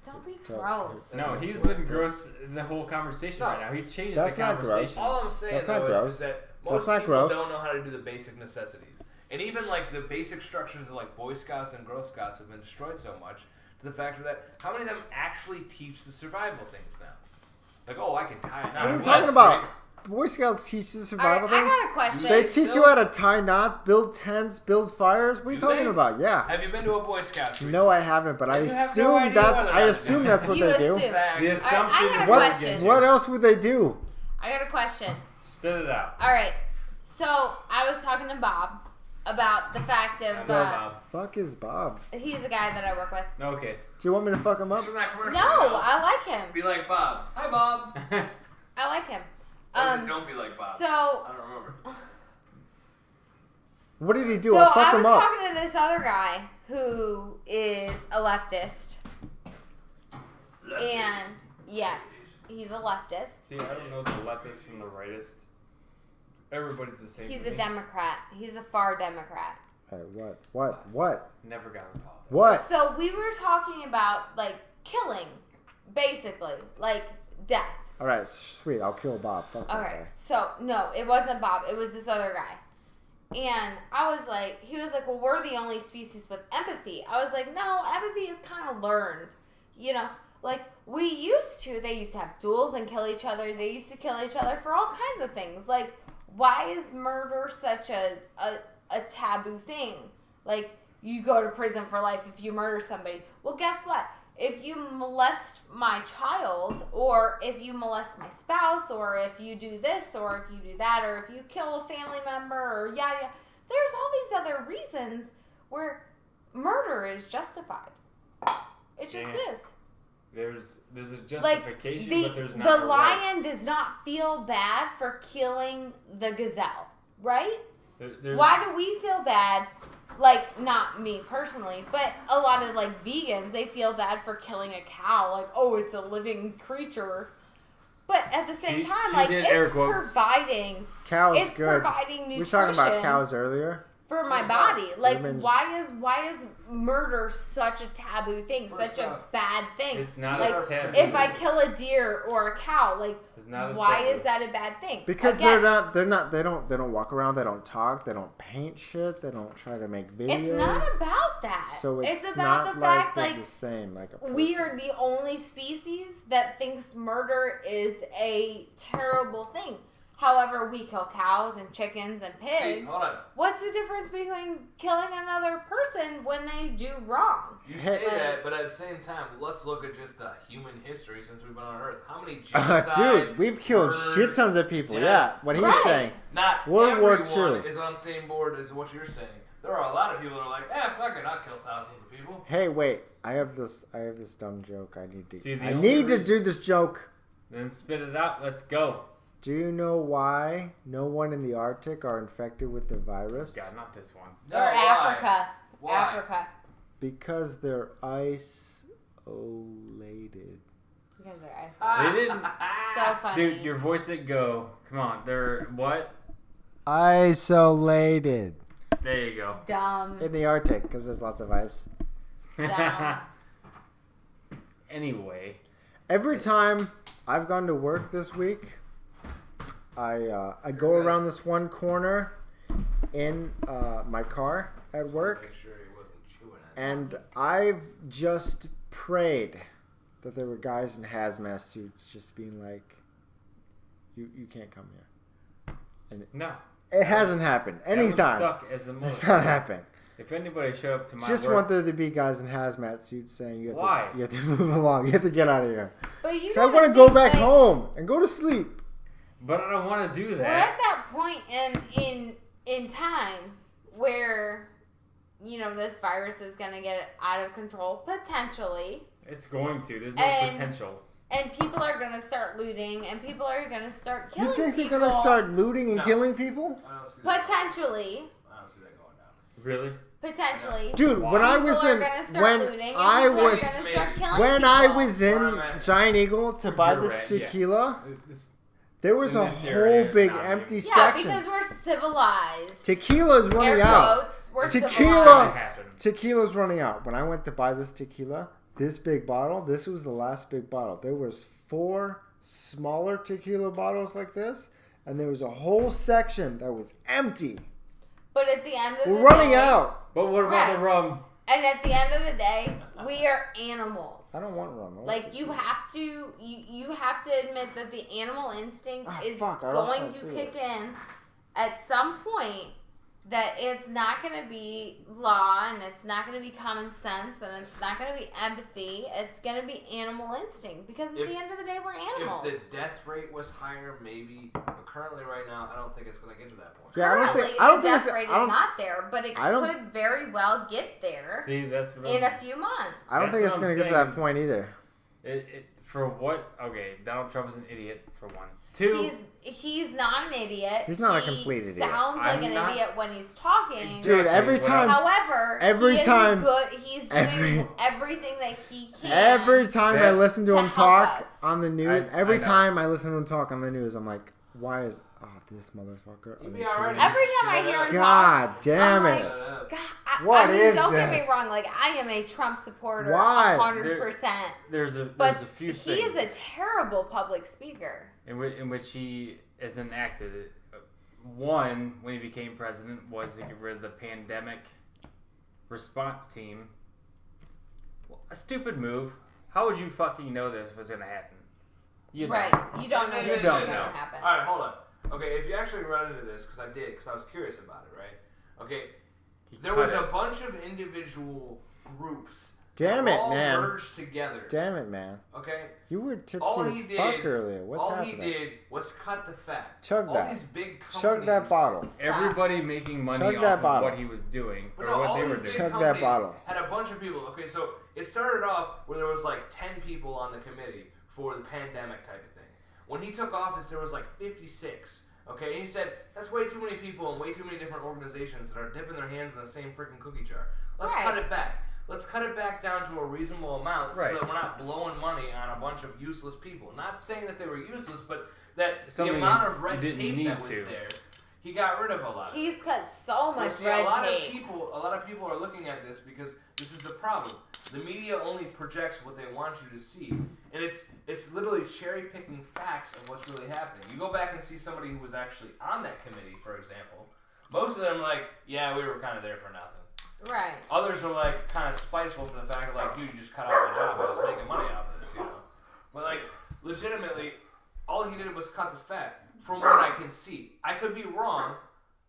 Speaker 2: Don't be
Speaker 1: So-
Speaker 2: gross.
Speaker 3: No, he's been gross the whole conversation right now. He changed
Speaker 1: That's
Speaker 3: the
Speaker 1: not
Speaker 3: conversation.
Speaker 1: gross.
Speaker 5: All I'm saying
Speaker 1: That's not
Speaker 5: though
Speaker 1: gross.
Speaker 5: is that
Speaker 1: That's
Speaker 5: most
Speaker 1: not
Speaker 5: people
Speaker 1: gross.
Speaker 5: don't know how to do the basic necessities. And even like the basic structures of like Boy Scouts and Girl Scouts have been destroyed so much to the factor that how many of them actually teach the survival things now? Like, oh, I can tie a knot.
Speaker 1: What are you
Speaker 5: Well,
Speaker 1: talking
Speaker 5: that's
Speaker 1: about?
Speaker 5: great.
Speaker 1: Boy Scouts teach the
Speaker 2: All right,
Speaker 1: survival
Speaker 2: I
Speaker 1: thing.
Speaker 2: got a question.
Speaker 1: They teach you how to tie knots, build tents, build fires. What are you
Speaker 5: Do
Speaker 1: talking
Speaker 5: they?
Speaker 1: about? Yeah.
Speaker 5: Have you been to a Boy Scouts?
Speaker 1: No, I haven't, but I
Speaker 5: You have
Speaker 1: assume
Speaker 5: no idea
Speaker 1: that
Speaker 5: what
Speaker 1: I
Speaker 5: it
Speaker 1: assume
Speaker 5: is.
Speaker 1: that's what
Speaker 2: You
Speaker 1: they do.
Speaker 2: assume.
Speaker 5: Exactly.
Speaker 3: The assumption
Speaker 2: I got
Speaker 3: is
Speaker 2: a
Speaker 3: what
Speaker 2: question.
Speaker 3: gets you.
Speaker 1: What else would they do?
Speaker 2: I got a question.
Speaker 3: Spit it out.
Speaker 2: All right. So I was talking to Bob about the fact of
Speaker 3: Bob.
Speaker 1: Fuck is Bob?
Speaker 2: he's a guy that I work with.
Speaker 3: Okay.
Speaker 1: Do you want me to fuck him up?
Speaker 5: From that commercial,
Speaker 2: No,
Speaker 5: you know?
Speaker 2: I like him.
Speaker 5: Be like Bob. Hi, Bob.
Speaker 2: I like him.
Speaker 5: Or is it don't be like Bob.
Speaker 2: So
Speaker 5: I don't remember.
Speaker 1: What did he do?
Speaker 2: So
Speaker 1: I'll fuck
Speaker 2: I was
Speaker 1: him up.
Speaker 2: talking to this other guy who is a leftist, and yes, he's a leftist.
Speaker 3: See, I don't know the leftist from the rightist. Everybody's the same.
Speaker 2: He's
Speaker 3: to
Speaker 2: a
Speaker 3: me.
Speaker 2: Democrat. He's a far Democrat.
Speaker 1: What?
Speaker 3: Never got in politics.
Speaker 1: What?
Speaker 2: So we were talking about like killing, basically, like death.
Speaker 1: All right, sweet. I'll kill Bob. Fuck that
Speaker 2: All right.
Speaker 1: guy.
Speaker 2: So no, it wasn't Bob. It was this other guy. And I was like, he was like, well, we're the only species with empathy. I was like, no, empathy is kind of learned. You know, like they used to have duels and kill each other. They used to kill each other for all kinds of things. Like, why is murder such a taboo thing? Like, you go to prison for life if you murder somebody. Well, guess what? If you molest my child, or if you molest my spouse, or if you do this, or if you do that, or if you kill a family member, or yada yada, there's all these other reasons where murder is justified. It just is.
Speaker 3: There's a justification, but there's not.
Speaker 2: The lion does not feel bad for killing the gazelle, right? Why do we feel bad? Like, not me personally, but a lot of, like, vegans, they feel bad for killing a cow. Like, oh, it's a living creature. But at the same time, like, it's providing...
Speaker 1: Cows
Speaker 2: it's
Speaker 1: good.
Speaker 2: Providing nutrition.
Speaker 1: We were talking about cows earlier.
Speaker 2: For my body. Like, why is murder such a taboo thing? Such a bad thing?
Speaker 3: It's not
Speaker 2: like,
Speaker 3: a taboo.
Speaker 2: If I kill a deer or a cow, like, why is that a bad thing?
Speaker 1: Because they don't walk around, they don't talk, they don't paint shit, they don't try to make videos.
Speaker 2: It's not about that.
Speaker 1: So it's
Speaker 2: about
Speaker 1: not
Speaker 2: the fact,
Speaker 1: like the same, like a person.
Speaker 2: We are the only species that thinks murder is a terrible thing. However, we kill cows and chickens and pigs.
Speaker 5: See, hold on.
Speaker 2: What's the difference between killing another person when they do wrong?
Speaker 5: You say that, but at the same time, let's look at just the human history since we've been on Earth. How many genocides,
Speaker 1: dude, we've killed shit tons of people.
Speaker 5: Deaths.
Speaker 1: Yeah, what he's saying.
Speaker 5: Not
Speaker 1: World War
Speaker 5: everyone
Speaker 1: II
Speaker 5: is on the same board as what you're saying. There are a lot of people that are like, fuck it, I'll kill thousands of people.
Speaker 1: Hey, wait, I have this dumb joke. I
Speaker 3: I
Speaker 1: need to do this joke.
Speaker 3: Then spit it out. Let's go.
Speaker 1: Do you know why no one in the Arctic are infected with the virus?
Speaker 3: God, not this one.
Speaker 5: No,
Speaker 2: or Africa.
Speaker 5: Why?
Speaker 2: Africa.
Speaker 1: Because they're isolated.
Speaker 2: Because they're isolated.
Speaker 3: They didn't.
Speaker 2: So funny.
Speaker 3: Dude, your voice didn't go. Come on. They're what?
Speaker 1: Isolated.
Speaker 3: There you go.
Speaker 2: Dumb.
Speaker 1: In the Arctic, because there's lots of ice.
Speaker 2: Dumb.
Speaker 3: Anyway.
Speaker 1: Every time I've gone to work this week, I go around this one corner in my car at work,
Speaker 5: Make sure he wasn't chewing it.
Speaker 1: and I've just prayed that there were guys in hazmat suits just being like, you can't come here. And
Speaker 3: No.
Speaker 1: it hasn't happened.
Speaker 3: That would
Speaker 1: Anytime.
Speaker 3: suck as a
Speaker 1: It's not happening.
Speaker 3: If anybody showed up to my
Speaker 1: Just
Speaker 3: work,
Speaker 1: want there to be guys in hazmat suits saying you have,
Speaker 3: Why?
Speaker 1: you have to move along. You have to get out of here.
Speaker 2: But you
Speaker 1: So I
Speaker 2: gotta
Speaker 1: want to go
Speaker 2: think,
Speaker 1: back
Speaker 2: like,
Speaker 1: home and go to sleep.
Speaker 3: but I don't want to do
Speaker 2: We're at
Speaker 3: that.
Speaker 2: that point in time where, you know, this virus is going to get out of control, potentially.
Speaker 3: It's going to. There's no
Speaker 2: And-
Speaker 3: potential.
Speaker 2: And people are going to start looting, and people are going to start killing
Speaker 1: You think
Speaker 2: people.
Speaker 1: they're going to start looting and
Speaker 5: No.
Speaker 1: killing people?
Speaker 5: I don't see that.
Speaker 2: Potentially.
Speaker 5: I don't see that going down.
Speaker 3: Really?
Speaker 2: Potentially.
Speaker 1: Dude, when I was
Speaker 2: People
Speaker 1: in,
Speaker 2: are gonna start
Speaker 1: when
Speaker 2: looting, and
Speaker 1: I
Speaker 2: people are
Speaker 1: was,
Speaker 2: gonna start killing
Speaker 1: when
Speaker 2: people.
Speaker 1: I was
Speaker 5: Where
Speaker 1: in
Speaker 5: I'm at.
Speaker 1: Giant Eagle to buy
Speaker 3: You're
Speaker 1: this
Speaker 3: right,
Speaker 1: tequila,
Speaker 3: yes.
Speaker 1: there was
Speaker 3: In
Speaker 1: a
Speaker 3: this
Speaker 1: whole
Speaker 3: area,
Speaker 1: big
Speaker 3: not
Speaker 1: empty
Speaker 3: here.
Speaker 2: Yeah,
Speaker 1: section.
Speaker 2: because we're civilized.
Speaker 1: Tequila's running
Speaker 2: Air
Speaker 1: out.
Speaker 2: quotes, we're
Speaker 1: Tequila,
Speaker 2: civilized.
Speaker 1: tequila's running out. When I went to buy this tequila, this big bottle, this was the last big bottle. There was 4 smaller tequila bottles like this, and there was a whole section that was empty.
Speaker 2: But at the end of the
Speaker 1: We're running
Speaker 2: day,
Speaker 1: out.
Speaker 3: But what about the
Speaker 2: Right.
Speaker 3: rum?
Speaker 2: And at the end of the day, we are animals.
Speaker 1: I don't want rum. I want
Speaker 2: Like
Speaker 1: tequila.
Speaker 2: you have to admit that the animal instinct
Speaker 1: Ah,
Speaker 2: is
Speaker 1: fuck, I lost
Speaker 2: going
Speaker 1: my
Speaker 2: to
Speaker 1: seal.
Speaker 2: kick in at some point. That it's not going to be law, and it's not going to be common sense, and it's not going to be empathy. It's going to be animal instinct, because at
Speaker 5: If-
Speaker 2: the end of the day, we're animals.
Speaker 5: If the death rate was higher, maybe. But currently, right now, I don't think it's going to get to that point.
Speaker 1: Yeah, I don't
Speaker 2: Currently,
Speaker 1: think. I don't
Speaker 2: the
Speaker 1: think
Speaker 2: death
Speaker 1: it's.
Speaker 2: rate
Speaker 1: I don't,
Speaker 2: is not there, but it
Speaker 1: I don't-
Speaker 2: could very well get there
Speaker 3: See, that's what
Speaker 2: in a few months.
Speaker 1: I don't
Speaker 3: That's
Speaker 1: think
Speaker 3: what
Speaker 1: it's
Speaker 3: I'm
Speaker 1: going to get to
Speaker 3: saying
Speaker 1: that
Speaker 3: is-
Speaker 1: point either.
Speaker 3: For what? Okay, Donald Trump is an idiot, for one. 2,
Speaker 2: He's not an idiot.
Speaker 1: He's not a
Speaker 2: He
Speaker 1: complete idiot.
Speaker 2: Sounds like
Speaker 3: I'm
Speaker 2: an
Speaker 3: not-
Speaker 2: idiot when he's talking.
Speaker 3: Dude,
Speaker 1: Dude, every
Speaker 3: What
Speaker 1: time.
Speaker 2: However,
Speaker 1: every
Speaker 2: he is
Speaker 1: time-
Speaker 2: good. He's doing
Speaker 1: every-
Speaker 2: everything that he can.
Speaker 1: Every time I
Speaker 3: That-
Speaker 1: listen to
Speaker 2: to
Speaker 1: him
Speaker 2: help
Speaker 1: talk
Speaker 2: us.
Speaker 1: on the news,
Speaker 3: I
Speaker 1: every
Speaker 3: know.
Speaker 1: time I listen to him talk on the news, I'm like, why is this motherfucker?
Speaker 5: You'll
Speaker 1: are
Speaker 5: be
Speaker 1: they
Speaker 5: alright.
Speaker 1: kidding me?
Speaker 2: Every time I hear him talk,
Speaker 1: God damn
Speaker 2: I'm
Speaker 1: it!
Speaker 2: like, God,
Speaker 1: What
Speaker 2: I mean,
Speaker 1: is
Speaker 2: don't get me
Speaker 1: this?
Speaker 2: wrong. Like, I am a Trump supporter,
Speaker 1: Why?
Speaker 2: 100%.
Speaker 3: there's
Speaker 2: But
Speaker 3: a few
Speaker 2: he
Speaker 3: things
Speaker 2: is a terrible public speaker.
Speaker 3: in which he has enacted it. One, when he became president, was to get rid of the pandemic response team. Well, a stupid move. How would you fucking know this was going to happen? You know.
Speaker 2: Right. You don't know
Speaker 5: You
Speaker 2: this is
Speaker 1: don't
Speaker 2: going to
Speaker 3: know.
Speaker 2: happen.
Speaker 5: Alright, hold on. Okay, if you actually run into this, because I did, because I was curious about it, right? Okay,
Speaker 4: There was a bunch of individual groups.
Speaker 1: Damn
Speaker 4: that
Speaker 1: it,
Speaker 4: all
Speaker 1: man.
Speaker 4: merged together.
Speaker 1: Damn it, man.
Speaker 4: Okay?
Speaker 1: You were tipsy
Speaker 4: All
Speaker 1: as
Speaker 4: he
Speaker 1: fuck
Speaker 4: did-
Speaker 1: earlier. What's
Speaker 4: all
Speaker 1: happening?
Speaker 4: he did was cut the fat.
Speaker 1: Chug
Speaker 4: all
Speaker 1: that.
Speaker 4: these big companies.
Speaker 1: Chug that bottle.
Speaker 3: Everybody making money
Speaker 1: Chug
Speaker 3: off
Speaker 1: that
Speaker 3: of
Speaker 1: bottle.
Speaker 3: what he was doing
Speaker 4: But
Speaker 3: or
Speaker 4: no,
Speaker 3: what
Speaker 4: all
Speaker 3: they
Speaker 4: these
Speaker 3: were
Speaker 4: big
Speaker 3: doing.
Speaker 1: Chug that
Speaker 4: companies
Speaker 1: bottle.
Speaker 4: had a bunch of people. Okay, so it started off where there was like 10 people on the committee for the pandemic type of thing. When he took office, there was like 56. Okay, and he said, that's way too many people and way too many different organizations that are dipping their hands in the same freaking cookie jar. Let's cut it back. Let's cut it back down to a reasonable amount so that we're not blowing money on a bunch of useless people. Not saying that they were useless, but that
Speaker 3: Something
Speaker 4: the amount of red
Speaker 3: you didn't
Speaker 4: tape
Speaker 3: need
Speaker 4: that was
Speaker 3: to.
Speaker 4: there, he got rid of a lot of it.
Speaker 2: He's cut so much
Speaker 4: See,
Speaker 2: red
Speaker 4: a lot
Speaker 2: tape.
Speaker 4: of people are looking at this because this is the problem. The media only projects what they want you to see, and it's literally cherry picking facts of what's really happening. You go back and see somebody who was actually on that committee, for example. Most of them are like, yeah, we were kind of there for nothing.
Speaker 2: Right.
Speaker 4: Others are like kind of spiteful for the fact of like, dude, you just cut out my job. I was making money off of this, you know. But like, legitimately, all he did was cut the fat. From what I can see, I could be wrong,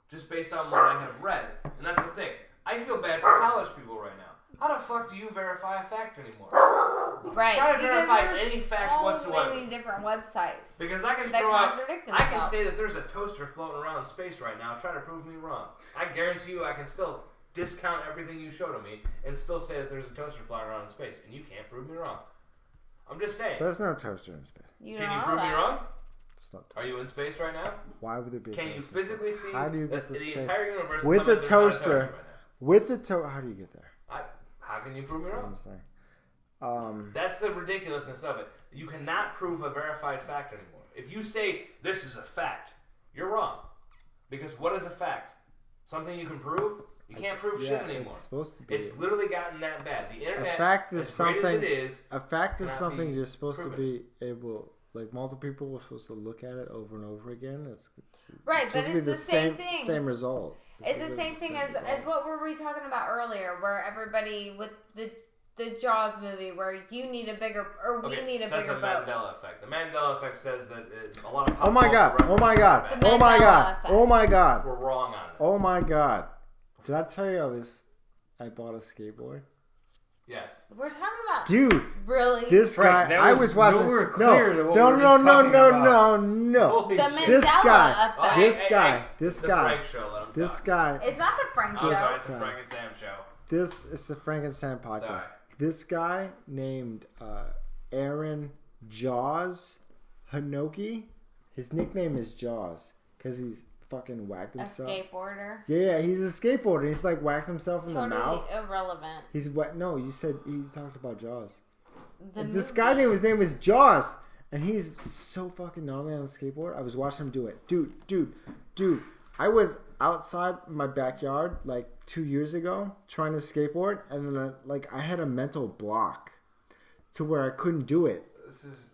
Speaker 4: just based on what I have read, and that's the thing. I feel bad for college people right now. How the fuck do you verify a fact anymore?
Speaker 2: Right.
Speaker 4: Try to
Speaker 2: Because
Speaker 4: verify
Speaker 2: there's
Speaker 4: any fact
Speaker 2: so
Speaker 4: whatsoever.
Speaker 2: many different websites.
Speaker 4: Because I can
Speaker 2: that
Speaker 4: throw out,
Speaker 2: contradict
Speaker 4: I can
Speaker 2: themselves.
Speaker 4: say that there's a toaster floating around in space right now. Try to prove me wrong. I guarantee you, I can still discount everything you show to me and still say that there's a toaster flying around in space, and you can't prove me wrong. I'm just saying.
Speaker 1: There's no toaster in space.
Speaker 2: You
Speaker 4: Can
Speaker 2: know
Speaker 4: you prove me
Speaker 2: that.
Speaker 4: wrong?
Speaker 1: It's not
Speaker 4: Are you in space right now?
Speaker 1: Why would there be a
Speaker 4: Can
Speaker 1: toaster?
Speaker 4: you physically see
Speaker 1: How do you
Speaker 4: that
Speaker 1: get to
Speaker 4: the
Speaker 1: space?
Speaker 4: entire universe
Speaker 1: With
Speaker 4: tell me
Speaker 1: a
Speaker 4: there's not
Speaker 1: toaster.
Speaker 4: right now?
Speaker 1: With the toaster, how do you get there?
Speaker 4: How can you prove me
Speaker 1: I'm
Speaker 4: wrong?
Speaker 1: just saying.
Speaker 4: That's the ridiculousness of it. You cannot prove a verified fact anymore. If you say this is a fact, you're wrong. Because what is a fact? Something you can prove? You can't prove shit anymore.
Speaker 1: It's supposed to be.
Speaker 4: It's literally gotten that bad. The internet,
Speaker 1: A fact is
Speaker 4: as great
Speaker 1: something.
Speaker 4: as it is,
Speaker 1: A fact is
Speaker 4: cannot
Speaker 1: something
Speaker 4: be
Speaker 1: you're supposed
Speaker 4: proven.
Speaker 1: to be able. Like multiple people are supposed to look at it over and over again.
Speaker 2: Right,
Speaker 1: it's
Speaker 2: but
Speaker 1: supposed to be
Speaker 2: it's the same
Speaker 1: same
Speaker 2: thing.
Speaker 1: Same result.
Speaker 2: It's the same thing as what were we talking about earlier, where everybody with the Jaws movie, where you need a bigger, or we need a
Speaker 4: that's
Speaker 2: bigger
Speaker 4: the
Speaker 2: boat.
Speaker 4: Mandela effect. The Mandela effect says that a lot of
Speaker 1: Oh my god! Oh my god!
Speaker 2: The
Speaker 1: Oh my
Speaker 2: Mandela
Speaker 1: god!
Speaker 2: effect.
Speaker 1: Oh my god!
Speaker 4: We're wrong on it.
Speaker 1: Oh my god! Did I tell you I bought a skateboard?
Speaker 4: Yes.
Speaker 2: We're talking about
Speaker 1: Dude,
Speaker 2: really
Speaker 1: this
Speaker 3: Frank,
Speaker 1: guy.
Speaker 3: that
Speaker 1: I
Speaker 3: was
Speaker 1: was watching.
Speaker 3: nowhere clear to what
Speaker 1: no,
Speaker 3: we were
Speaker 1: no,
Speaker 3: just
Speaker 1: no,
Speaker 3: talking
Speaker 1: no,
Speaker 3: about.
Speaker 1: no.
Speaker 4: Holy
Speaker 2: the
Speaker 4: shit.
Speaker 2: Mandela
Speaker 1: This guy.
Speaker 2: effect.
Speaker 1: This guy.
Speaker 4: Hey,
Speaker 1: This
Speaker 4: it's the
Speaker 1: guy.
Speaker 4: Frank show. Let him
Speaker 1: This
Speaker 4: talk.
Speaker 1: guy.
Speaker 2: It's not the Frank
Speaker 4: I'm
Speaker 2: show.
Speaker 4: sorry, it's the Frank and Sam show.
Speaker 1: It's the Frankenstein podcast.
Speaker 4: Sorry.
Speaker 1: This guy named Aaron Jaws Hanoki. His nickname is Jaws because he's fucking whacked
Speaker 2: A
Speaker 1: himself.
Speaker 2: skateboarder.
Speaker 1: Yeah, he's a skateboarder. He's like whacked himself in the
Speaker 2: Totally
Speaker 1: mouth.
Speaker 2: irrelevant.
Speaker 1: He's what? No, you said you talked about Jaws.
Speaker 2: The
Speaker 1: This
Speaker 2: movie.
Speaker 1: guy his name is Jaws, and he's so fucking gnarly on the skateboard. I was watching him do it, dude. I was outside my backyard like 2 years ago trying to skateboard, and then I had a mental block to where I couldn't do it.
Speaker 4: This is,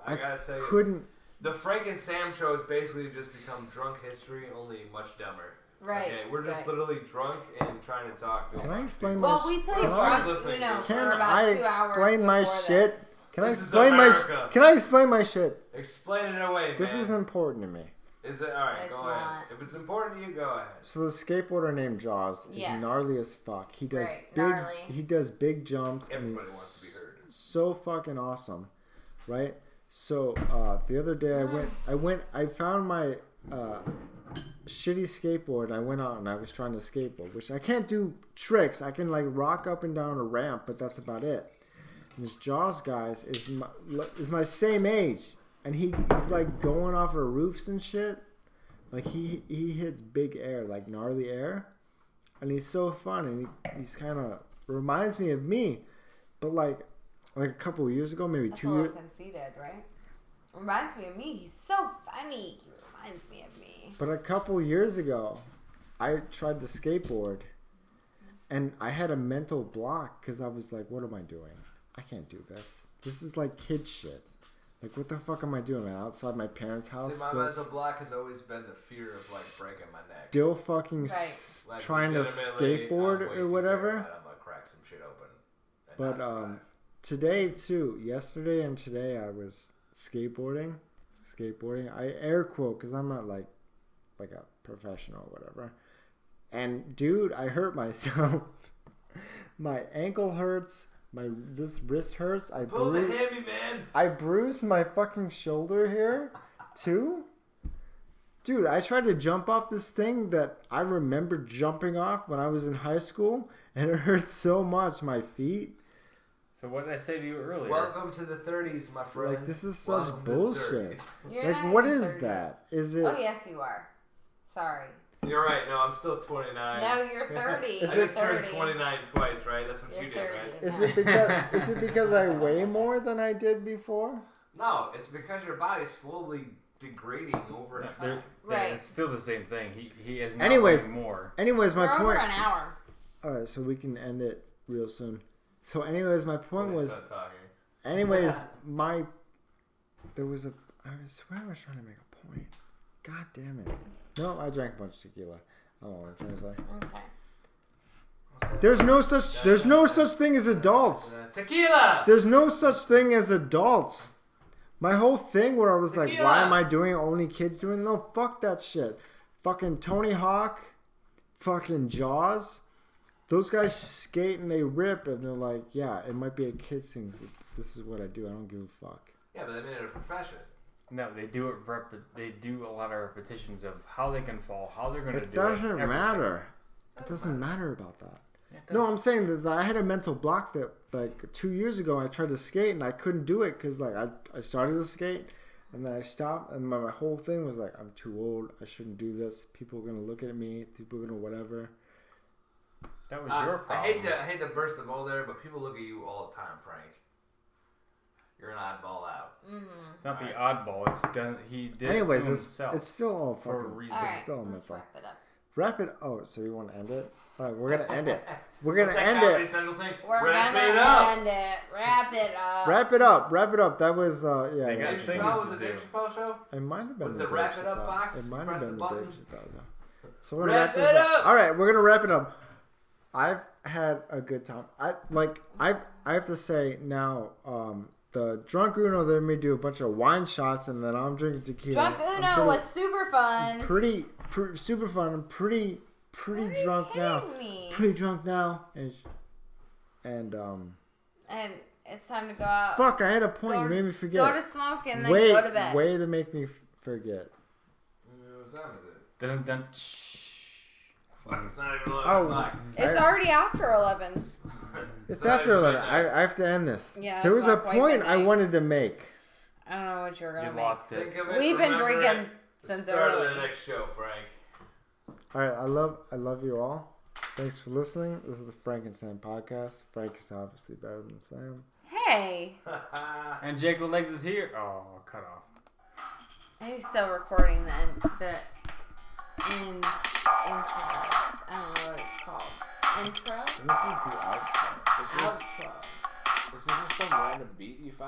Speaker 4: I gotta say,
Speaker 1: couldn't.
Speaker 4: the Frank and Sam show has basically just become drunk history, only much dumber.
Speaker 2: Right.
Speaker 4: Okay, we're just
Speaker 2: right.
Speaker 4: literally drunk and trying to talk. To
Speaker 1: Can
Speaker 4: a
Speaker 1: I
Speaker 4: bunch of
Speaker 1: explain
Speaker 4: people.
Speaker 1: my?
Speaker 2: Well, we played
Speaker 1: Can I-
Speaker 4: Everyone's
Speaker 2: rock,
Speaker 4: listening.
Speaker 2: for
Speaker 1: Can
Speaker 2: about
Speaker 1: I
Speaker 2: 2 hours
Speaker 1: explain my
Speaker 2: before
Speaker 1: shit?
Speaker 2: this.
Speaker 1: Can I
Speaker 4: This is
Speaker 1: explain my?
Speaker 4: America.
Speaker 1: Can I explain my shit?
Speaker 4: Explain it away,
Speaker 1: This
Speaker 4: man.
Speaker 1: is important to me.
Speaker 4: Is it alright?
Speaker 2: It's
Speaker 4: Go
Speaker 2: not.
Speaker 4: ahead. If it's important to you, go ahead.
Speaker 1: So the skateboarder named Jaws is
Speaker 2: Yes.
Speaker 1: gnarly as fuck. He does
Speaker 2: Right,
Speaker 1: big.
Speaker 2: gnarly.
Speaker 1: He does big jumps,
Speaker 4: Everybody
Speaker 1: and he's
Speaker 4: wants to be heard.
Speaker 1: so fucking awesome, right? So the other day I found my shitty skateboard. I went out and I was trying to skateboard, which I can't do tricks. I can like rock up and down a ramp, but that's about it. And this Jaws guy is my same age, and he's like going off of roofs and shit. Like he hits big air, like gnarly air, and he's so fun, and he's kind of reminds me of me, but like a couple of years ago, maybe
Speaker 2: That's
Speaker 1: 2
Speaker 2: a
Speaker 1: years.
Speaker 2: little conceited, right? Reminds me of me. He's so funny. He reminds me of me.
Speaker 1: But a couple years ago, I tried to skateboard, and I had a mental block because I was like, "What am I doing? I can't do this. This is like kid shit. Like, what the fuck am I doing, man? Outside my parents' house,
Speaker 4: See, my mental block has always been the fear of like breaking my neck.
Speaker 1: still fucking
Speaker 2: Right.
Speaker 4: Like,
Speaker 1: trying to
Speaker 4: legitimately,
Speaker 1: skateboard
Speaker 4: I'm way
Speaker 1: or
Speaker 4: too
Speaker 1: whatever."
Speaker 4: terrified I'm gonna crack some shit open. And
Speaker 1: But
Speaker 4: not survive.
Speaker 1: today too, yesterday and today, I was skateboarding. I air quote because I'm not like a professional or whatever. And dude, I hurt myself. My ankle hurts. This wrist hurts.
Speaker 5: Pull the hammy, man.
Speaker 1: I bruised my fucking shoulder here, too. Dude, I tried to jump off this thing that I remember jumping off when I was in high school, and it hurt so much, my feet.
Speaker 3: So what did I say to you earlier?
Speaker 5: Welcome to the 30s, my friend.
Speaker 1: Like, this is such
Speaker 5: Welcome to the
Speaker 1: bullshit.
Speaker 5: 30s.
Speaker 2: You're
Speaker 1: Like,
Speaker 2: not
Speaker 1: what
Speaker 2: even
Speaker 1: is
Speaker 2: 30.
Speaker 1: that? Is it...
Speaker 2: Oh, yes, you are. Sorry.
Speaker 5: You're right. No, I'm still 29.
Speaker 2: No, you're 30.
Speaker 1: Is
Speaker 5: I
Speaker 2: You're
Speaker 5: just turned
Speaker 2: 30.
Speaker 5: 29 twice, right? That's what
Speaker 2: You're
Speaker 5: you did,
Speaker 2: 30.
Speaker 5: right?
Speaker 1: Is it because I weigh more than I did before?
Speaker 5: No, it's because your body's slowly degrading over time.
Speaker 3: Yeah,
Speaker 2: Right.
Speaker 3: it's still the same thing. He is not
Speaker 1: Anyways.
Speaker 3: weighing more.
Speaker 1: Anyways, my
Speaker 2: We're over
Speaker 1: point...
Speaker 2: an hour.
Speaker 1: Alright, so we can end it real soon. So anyways, my point was...
Speaker 5: Stop talking.
Speaker 1: Anyways, I swear I was trying to make a point. God damn it. No, I drank a bunch of tequila. I don't know what I'm trying to say.
Speaker 2: Okay.
Speaker 1: There's no such thing as adults.
Speaker 5: Tequila!
Speaker 1: There's no such thing as adults. My whole thing where I was like,
Speaker 5: Tequila!
Speaker 1: why am I doing only kids doing it? No, fuck that shit. Fucking Tony Hawk, fucking Jaws. Those guys skate and they rip and they're like, yeah, it might be a kid's thing. This is what I do. I don't give a fuck.
Speaker 5: Yeah, but they made it a profession.
Speaker 3: No, they do it. They do a lot of repetitions of how they can fall, how they're going to do
Speaker 1: It
Speaker 3: it.
Speaker 1: doesn't
Speaker 3: everything.
Speaker 1: matter. It doesn't matter about that.
Speaker 3: Yeah, it
Speaker 1: No,
Speaker 3: does.
Speaker 1: I'm saying that I had a mental block that like 2 years ago I tried to skate and I couldn't do it because like I started to skate and then I stopped and my whole thing was like, I'm too old. I shouldn't do this. People are going to look at me. People are going to whatever.
Speaker 3: That was your problem.
Speaker 5: I hate to burst the bubble there, but people look at you all the time, Frank. You're an oddball out.
Speaker 2: Mm-hmm.
Speaker 3: It's not the oddball. He did
Speaker 1: Anyways,
Speaker 3: it to
Speaker 1: it's
Speaker 3: himself.
Speaker 1: still all
Speaker 3: for a
Speaker 1: fucking...
Speaker 3: reason.
Speaker 2: All
Speaker 1: It's
Speaker 2: right,
Speaker 1: still a
Speaker 2: let's
Speaker 1: mental.
Speaker 2: wrap it up.
Speaker 1: Wrap it... Oh, so you want to end it? All right, we're going to end it. We're going
Speaker 5: What's
Speaker 1: to
Speaker 5: that
Speaker 1: end
Speaker 5: Comedy
Speaker 1: it.
Speaker 5: Central thing?
Speaker 2: We're
Speaker 5: Wrap
Speaker 2: gonna
Speaker 5: it up.
Speaker 2: end it. Wrap it up.
Speaker 1: Wrap it up. Wrap it up. That was... yeah,
Speaker 3: They
Speaker 1: yeah.
Speaker 3: got
Speaker 5: Dave
Speaker 3: things
Speaker 5: Chappelle
Speaker 3: to
Speaker 5: was a
Speaker 3: do.
Speaker 5: Dave Chappelle show?
Speaker 1: It might have been
Speaker 5: With
Speaker 1: the
Speaker 5: the wrap
Speaker 1: Dave
Speaker 5: it up
Speaker 1: Chappelle.
Speaker 5: box,
Speaker 1: It might
Speaker 5: press
Speaker 1: have been
Speaker 5: the
Speaker 1: the Dave
Speaker 5: button.
Speaker 1: Chappelle. Though. So we're gonna
Speaker 5: Wrap
Speaker 1: wrap this
Speaker 5: it
Speaker 1: up.
Speaker 5: up.
Speaker 1: All right, we're gonna wrap it up. I've had a good time. I have to say now. The Drunk Uno let me do a bunch of wine shots, and then I'm drinking tequila.
Speaker 2: Drunk Uno was super fun.
Speaker 1: Super fun. I'm pretty drunk now.
Speaker 2: Me?
Speaker 1: Pretty drunk now. And
Speaker 2: And it's time to go out.
Speaker 1: fuck, I had a point.
Speaker 2: Go-
Speaker 1: You made me forget.
Speaker 2: Go to smoke and then go to bed.
Speaker 1: Way to make me forget.
Speaker 5: What time is it?
Speaker 3: Dun, dun,
Speaker 5: Fuck, it's not even 11
Speaker 1: Oh.
Speaker 5: o'clock.
Speaker 2: It's already after 11.
Speaker 1: It's
Speaker 5: not
Speaker 1: after
Speaker 5: even
Speaker 1: 11.
Speaker 5: midnight.
Speaker 1: I have to end this.
Speaker 2: Yeah,
Speaker 1: There
Speaker 2: it's
Speaker 1: was a
Speaker 2: not quite
Speaker 1: point I
Speaker 2: midnight.
Speaker 1: wanted to make.
Speaker 2: I don't know what you're gonna
Speaker 3: You
Speaker 2: make.
Speaker 3: lost it.
Speaker 5: Think of it.
Speaker 2: We've been
Speaker 5: remember
Speaker 2: drinking
Speaker 5: it. The
Speaker 2: since
Speaker 5: start
Speaker 2: early.
Speaker 5: of the next show, Frank.
Speaker 1: All right, I love you all. Thanks for listening. This is the Frankenstein podcast. Frank is obviously better than Sam.
Speaker 2: Hey,
Speaker 3: And Jacob Legs is here. Oh, cut off.
Speaker 2: he's still recording the intro. I don't know what it's called. Intro?
Speaker 1: This is the outro.
Speaker 2: Outro.
Speaker 5: This is just some random beat you found.